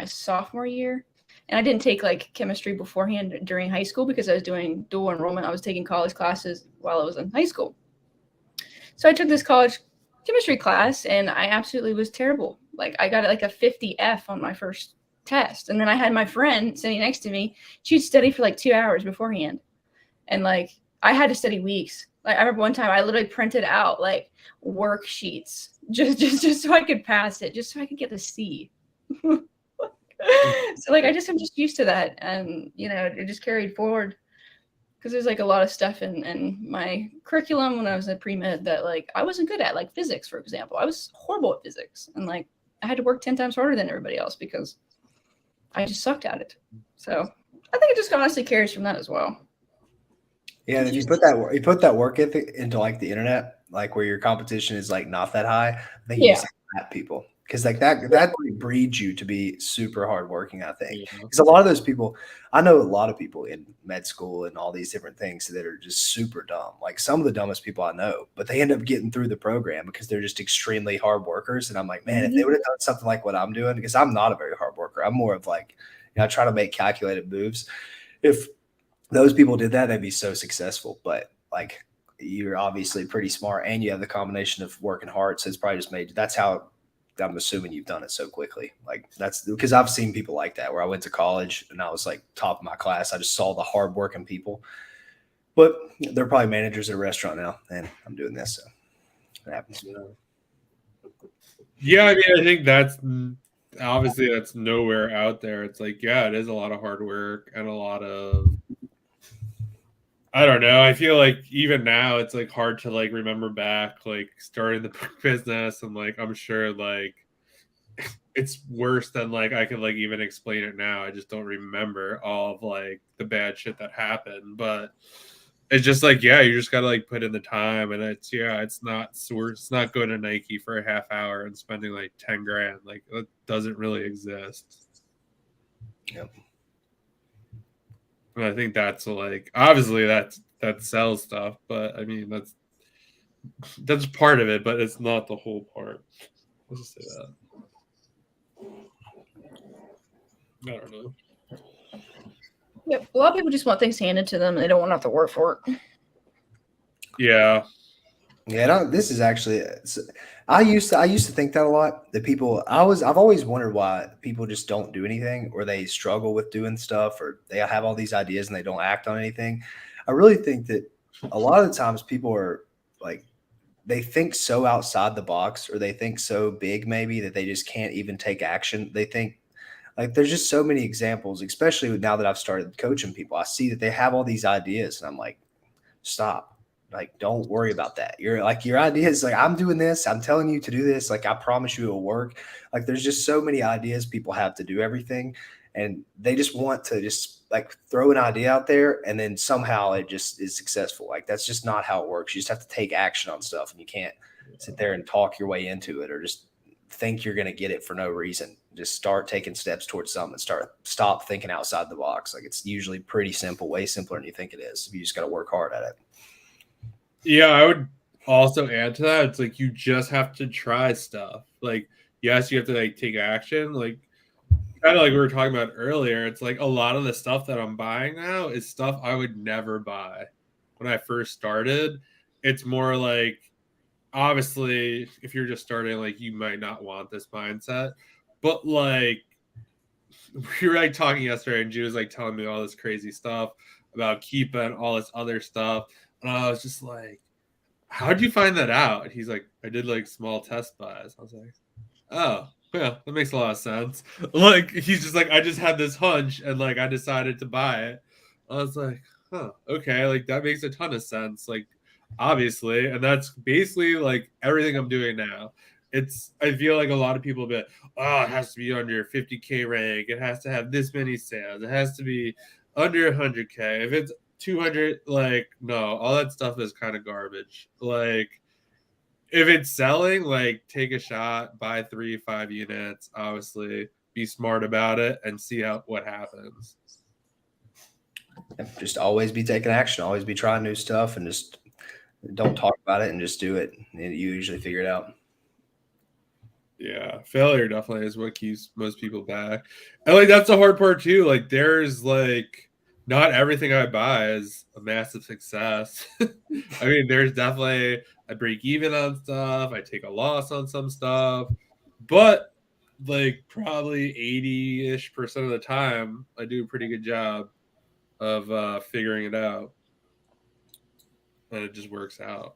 sophomore year, and I didn't take like chemistry beforehand during high school because I was doing dual enrollment. I was taking college classes while I was in high school, so I took this college chemistry class, and I absolutely was terrible. Like I got like a 50 F on my first test, and then I had my friend sitting next to me. She'd study for like 2 hours beforehand. And like, I had to study weeks. Like I remember one time I literally printed out like worksheets just so I could pass it, just so I could get a C. So like I'm just used to that, and it just carried forward because there's like a lot of stuff in my curriculum when I was at pre-med that like I wasn't good at, like physics, for example. I was horrible at physics, and like I had to work 10 times harder than everybody else because I just sucked at it. So I think it just honestly carries from that as well. Yeah, and if you put that work ethic into like the internet, like where your competition is like not that high, I think you just at people, because like that like breeds you to be super hardworking. I think because a lot of those people, I know a lot of people in med school and all these different things that are just super dumb. Like some of the dumbest people I know, but they end up getting through the program because they're just extremely hard workers. And I'm like, man, if they would have done something like what I'm doing, because I'm not a very hard worker, I'm more of like, I try to make calculated moves. If those people did that, they'd be so successful. But like, you're obviously pretty smart and you have the combination of working hard. So it's probably just that's how I'm assuming you've done it so quickly. Like that's because I've seen people like that where I went to college and I was like top of my class. I just saw the hardworking people, but they're probably managers at a restaurant now and I'm doing this. So it happens. Yeah. I mean, I think that's nowhere out there. It's like, yeah, it is a lot of hard work and a lot of, I don't know. I feel like even now it's like hard to like remember back, like starting the business, and like I'm sure like it's worse than like I could like even explain it now. I just don't remember all of like the bad shit that happened. But it's just like, yeah, you just gotta like put in the time, and it's not going to Nike for a half hour and spending like 10 grand. Like it doesn't really exist. Yep. And I think that's like obviously that sells stuff, but I mean that's part of it, but it's not the whole part. Let's just say that. I don't know. Yep, a lot of people just want things handed to them and they don't want to have to work for it. Yeah. Yeah, this is actually. I used to think that a lot. That people, I've always wondered why people just don't do anything, or they struggle with doing stuff, or they have all these ideas and they don't act on anything. I really think that a lot of the times people are like, they think so outside the box, or they think so big maybe that they just can't even take action. They think like there's just so many examples, especially now that I've started coaching people. I see that they have all these ideas, and I'm like, stop. Like, don't worry about that. You're like, your idea is like, I'm doing this. I'm telling you to do this. Like, I promise you it'll work. Like, there's just so many ideas people have to do everything. And they just want to just like throw an idea out there and then somehow it just is successful. Like, that's just not how it works. You just have to take action on stuff, and you can't sit there and talk your way into it or just think you're going to get it for no reason. Just start taking steps towards something and stop thinking outside the box. Like, it's usually pretty simple, way simpler than you think it is. You just got to work hard at it. Yeah, I would also add to that. It's like you just have to try stuff. Like, yes, you have to like take action. Like, kind of like we were talking about earlier. It's like a lot of the stuff that I'm buying now is stuff I would never buy when I first started. It's more like, obviously, if you're just starting, like you might not want this mindset. But like, we were like talking yesterday, and Drew was like telling me all this crazy stuff about keeping all this other stuff. And I was just like, how'd you find that out? He's like, I did like small test buys. I was like, oh, yeah, that makes a lot of sense. Like, he's just like, I just had this hunch and like I decided to buy it. I was like, huh, okay, like that makes a ton of sense. Like, obviously, and that's basically like everything I'm doing now. I feel like a lot of people be like, oh, it has to be under 50K rank. It has to have this many sales. It has to be under 100K. If it's 200, like, no, all that stuff is kind of garbage. Like, if it's selling, like, take a shot, buy 3-5 units, obviously be smart about it and see what happens. Just always be taking action, always be trying new stuff, and just don't talk about it and just do it. You usually figure it out. Yeah, failure definitely is what keeps most people back. And like that's the hard part too. Like there's like not everything I buy is a massive success. I mean, there's definitely I break even on stuff, I take a loss on some stuff, but like probably 80-ish% of the time I do a pretty good job of figuring it out. and it just works out.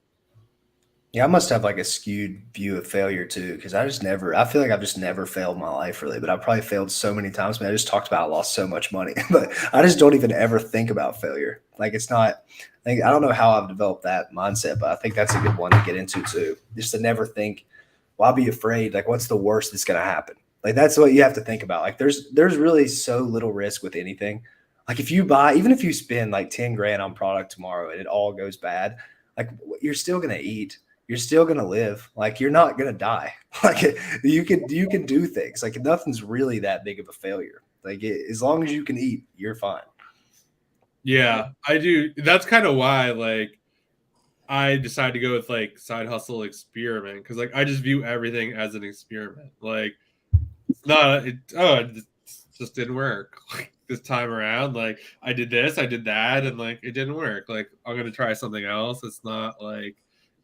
Yeah, I must have like a skewed view of failure too, because I feel like I've just never failed in my life really, but I've probably failed so many times. Man, I just talked about I lost so much money, but I just don't even ever think about failure. Like it's not, I don't know how I've developed that mindset, but I think that's a good one to get into too. Just to never think, well, I'll be afraid. Like what's the worst that's going to happen? Like that's what you have to think about. Like there's really so little risk with anything. Like if you buy, even if you spend like 10 grand on product tomorrow and it all goes bad, like you're still going to eat. You're still going to live. Like you're not going to die. Like you can do things. Like nothing's really that big of a failure. Like as long as you can eat, you're fine. Yeah, I do. That's kind of why like I decided to go with like side hustle experiment, because like I just view everything as an experiment. Like it's not it just didn't work. Like this time around, like I did this, I did that, and like it didn't work. Like I'm gonna try something else. It's not like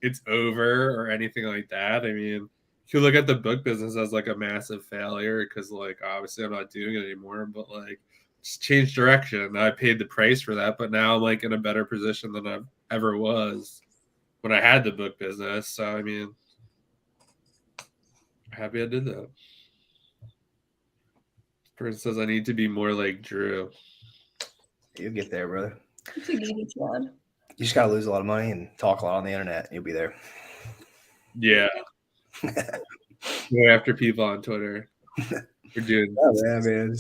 it's over or anything like that. I mean, if you look at the book business as like a massive failure, because like obviously I'm not doing it anymore, but like just changed direction. I paid the price for that, but now I'm like in a better position than I ever was when I had the book business. So I mean, happy I did that. This person says I need to be more like Drew. You'll get there, brother. It's a good one. You just got to lose a lot of money and talk a lot on the internet. And you'll be there. Yeah. Go after people on Twitter. We're doing. Oh, man.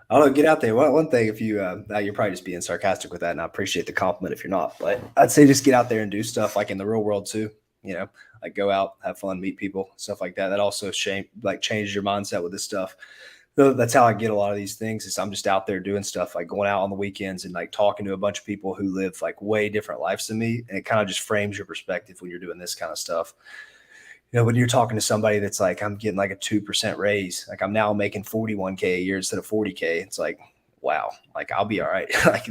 I don't know. Get out there. One thing, if you're probably just being sarcastic with that, and I appreciate the compliment if you're not, but I'd say just get out there and do stuff like in the real world too. You know, like go out, have fun, meet people, stuff like that. That also changes your mindset with this stuff. So that's how I get a lot of these things is I'm just out there doing stuff, like going out on the weekends and like talking to a bunch of people who live like way different lives than me. And it kind of just frames your perspective when you're doing this kind of stuff. You know, when you're talking to somebody that's like, I'm getting like a 2% raise, like I'm now making 41K a year instead of 40K. It's like, wow, like I'll be all right. Like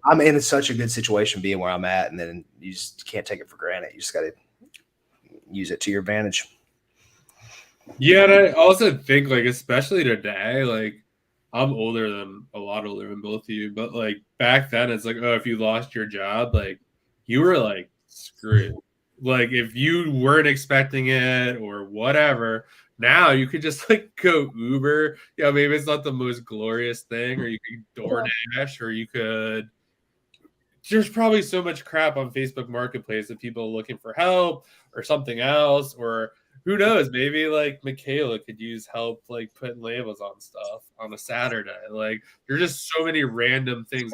I'm in such a good situation being where I'm at. And then you just can't take it for granted. You just got to use it to your advantage. Yeah, and I also think like especially today, like I'm a lot older than both of you, but like back then it's like, oh, if you lost your job, like you were like screwed. Like if you weren't expecting it or whatever, now you could just like go Uber. Yeah, maybe it's not the most glorious thing, or you could DoorDash, or you could. There's probably so much crap on Facebook Marketplace of people looking for help or something else, or who knows, maybe like Michaela could use help like putting labels on stuff on a Saturday. Like there's just so many random things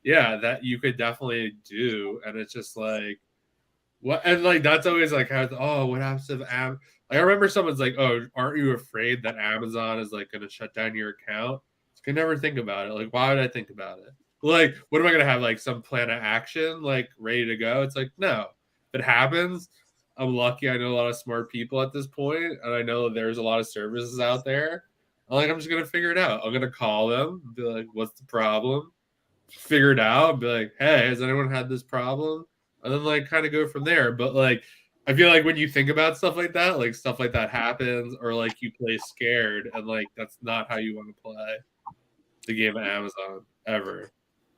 yeah, that you could definitely do. And it's just like what, and like that's always like how what happens if like I remember someone's like, oh, aren't you afraid that Amazon is like gonna shut down your account? I could never think about it. Like, why would I think about it? Like, what am I gonna have like some plan of action like ready to go? It's like, no. If it happens, I'm lucky. I know a lot of smart people at this point, and I know there's a lot of services out there. I'm just gonna figure it out. I'm gonna call them, be like, "What's the problem?" Figure it out. Be like, "Hey, has anyone had this problem?" And then like kind of go from there. But like, I feel like when you think about stuff like that happens, or like you play scared, and like that's not how you want to play the game at Amazon ever.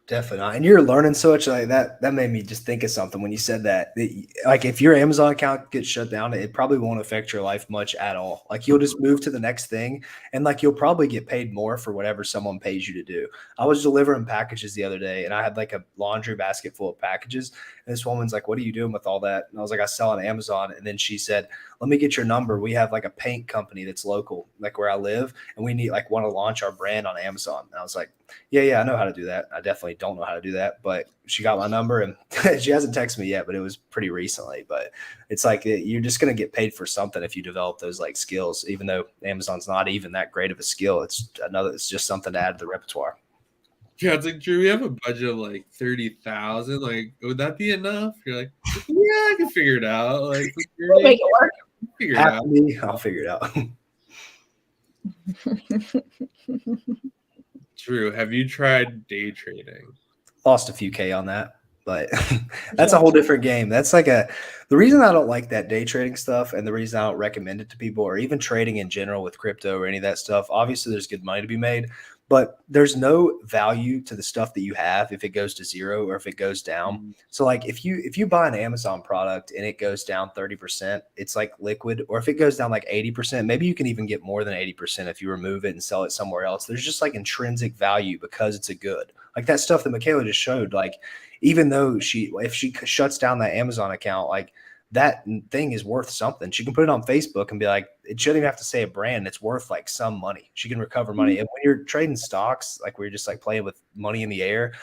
Definitely not. And you're learning so much like that. That made me just think of something when you said that. Like if your Amazon account gets shut down, it probably won't affect your life much at all. Like you'll just move to the next thing, and like you'll probably get paid more for whatever someone pays you to do. I was delivering packages the other day, and I had like a laundry basket full of packages. And this woman's like, "What are you doing with all that?" And I was like, "I sell on Amazon." And then she said, "Let me get your number. We have like a paint company that's local, like where I live, and we want to launch our brand on Amazon." And I was like, yeah, I know how to do that. I definitely don't know how to do that, but she got my number, and she hasn't texted me yet, but it was pretty recently. But it's like you're just going to get paid for something if you develop those like skills, even though Amazon's not even that great of a skill. It's just something to add to the repertoire. Yeah, it's like, Drew, we have a budget of like 30,000. Like, would that be enough? You're like, yeah, I can figure it out. Like, we'll make it work. Figure it out. I'll figure it out. Drew, have you tried day trading? Lost a few K on that, but that's a whole different game. That's like the reason I don't like that day trading stuff, and the reason I don't recommend it to people, or even trading in general with crypto or any of that stuff. Obviously, there's good money to be made, but there's no value to the stuff that you have if it goes to zero or if it goes down. So like if you buy an Amazon product and it goes down 30%, it's like liquid. Or if it goes down like 80%, maybe you can even get more than 80% if you remove it and sell it somewhere else. There's just like intrinsic value because it's a good. Like that stuff that Michaela just showed, like even though if she shuts down that Amazon account, like that thing is worth something. She can put it on Facebook and be like, it shouldn't even have to say a brand. It's worth like some money. She can recover money. And when you're trading stocks, like we're just like playing with money in the air,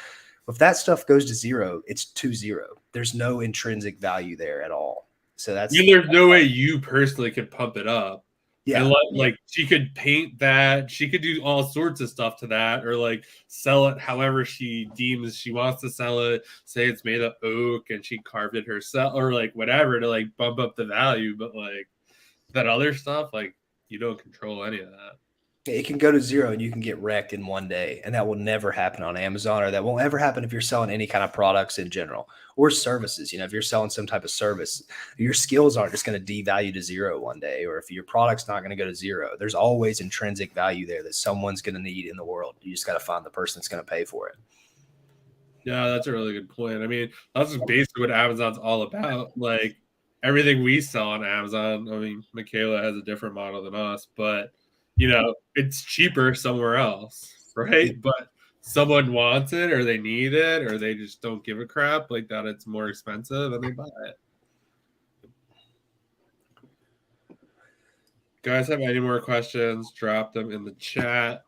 if that stuff goes to zero, it's to zero. There's no intrinsic value there at all. So there's no way you personally could pump it up. Yeah. And like she could paint that, she could do all sorts of stuff to that, or like sell it however she deems she wants to sell it. Say it's made of oak and she carved it herself, or like whatever to like bump up the value. But like that other stuff, like you don't control any of that. It can go to zero and you can get wrecked in one day. And that will never happen on Amazon, or that won't ever happen if you're selling any kind of products in general or services. If you're selling some type of service, your skills aren't just going to devalue to zero one day, or if your product's not going to go to zero, there's always intrinsic value there that someone's going to need in the world. You just got to find the person that's going to pay for it. Yeah, that's a really good point. I mean, that's basically what Amazon's all about. Like everything we sell on Amazon, I mean, Michaela has a different model than us, but it's cheaper somewhere else, right? But someone wants it, or they need it, or they just don't give a crap like that. It's more expensive and they buy it. Guys, have any more questions? Drop them in the chat.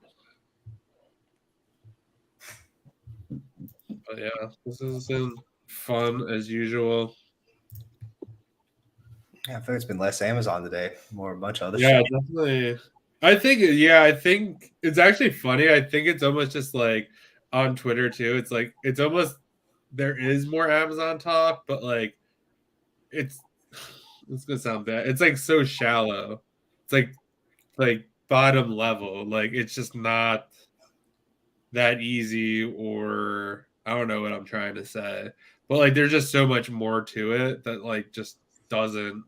But yeah, this has been fun as usual. Yeah, I feel like it's been less Amazon today, more a bunch of other stuff. Yeah, definitely. I think it's actually funny. I think it's almost just like on Twitter too. It's like it's almost there is more Amazon talk, but like it's gonna sound bad. It's like so shallow. It's like bottom level. Like it's just not that easy, or I don't know what I'm trying to say. But like there's just so much more to it that like just doesn't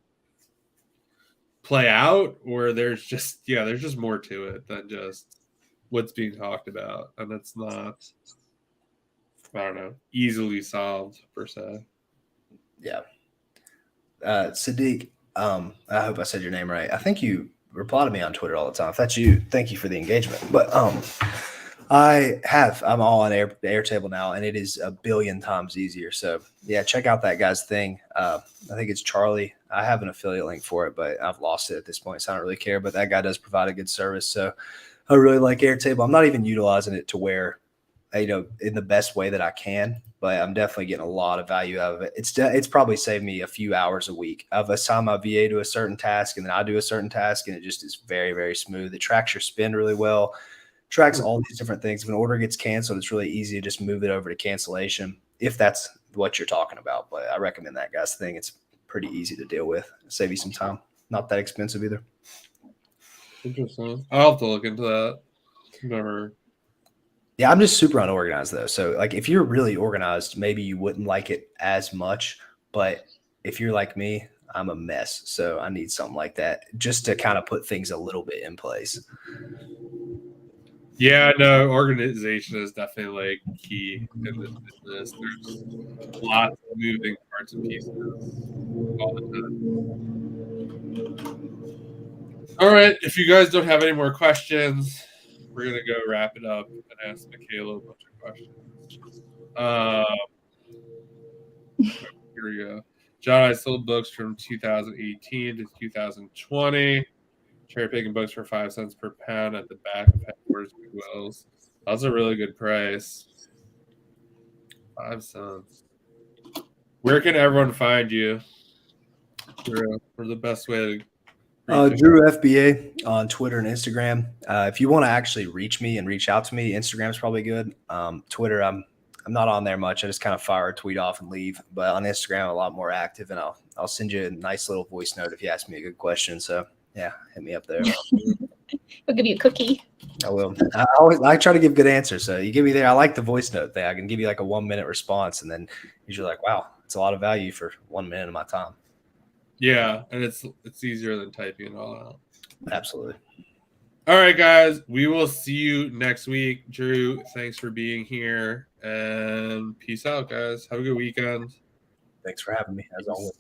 play out, or there's just more to it than just what's being talked about, and it's not, I don't know, easily solved per se. Yeah. Sadiq, I hope I said your name right. I think you reply to me on Twitter all the time. If that's you, thank you for the engagement. But I'm all on Airtable now, and it is a billion times easier. So yeah, check out that guy's thing. I think it's Charlie. I have an affiliate link for it, but I've lost it at this point, so I don't really care. But that guy does provide a good service. So I really like Airtable. I'm not even utilizing it to where, in the best way that I can, but I'm definitely getting a lot of value out of it. It's probably saved me a few hours a week. I've assigned my VA to a certain task, and then I do a certain task, and it just is very, very smooth. It tracks your spend really well. Tracks all these different things. If an order gets canceled, it's really easy to just move it over to cancellation if that's what you're talking about. But I recommend that guy's thing. It's pretty easy to deal with. Save you some time. Not that expensive either. Interesting. I'll have to look into that. Never. Yeah, I'm just super unorganized though. So like if you're really organized, maybe you wouldn't like it as much. But if you're like me, I'm a mess. So I need something like that just to kind of put things a little bit in place. Yeah, no, organization is definitely like key in this business. There's lots of moving parts and pieces all the time. All right, if you guys don't have any more questions, we're gonna go wrap it up and ask Michaela a bunch of questions. Here we go. John, I sold books from 2018 to 2020. Cherry picking books for 5 cents per pound at the back of headquarters Goodwills. That's a really good price. 5 cents. Where can everyone find you? For the best way to DrewFBA on Twitter and Instagram. If you want to actually reach me and reach out to me, Instagram's probably good. Twitter, I'm not on there much. I just kind of fire a tweet off and leave. But on Instagram, I'm a lot more active, and I'll send you a nice little voice note if you ask me a good question. So yeah, hit me up there. We'll give you a cookie. I will. I try to give good answers. So you give me there. I like the voice note thing. I can give you like a 1 minute response, and then usually like, wow, it's a lot of value for 1 minute of my time. Yeah, and it's easier than typing it all out. Absolutely. All right, guys. We will see you next week. Drew, thanks for being here. And peace out, guys. Have a good weekend. Thanks for having me, as always.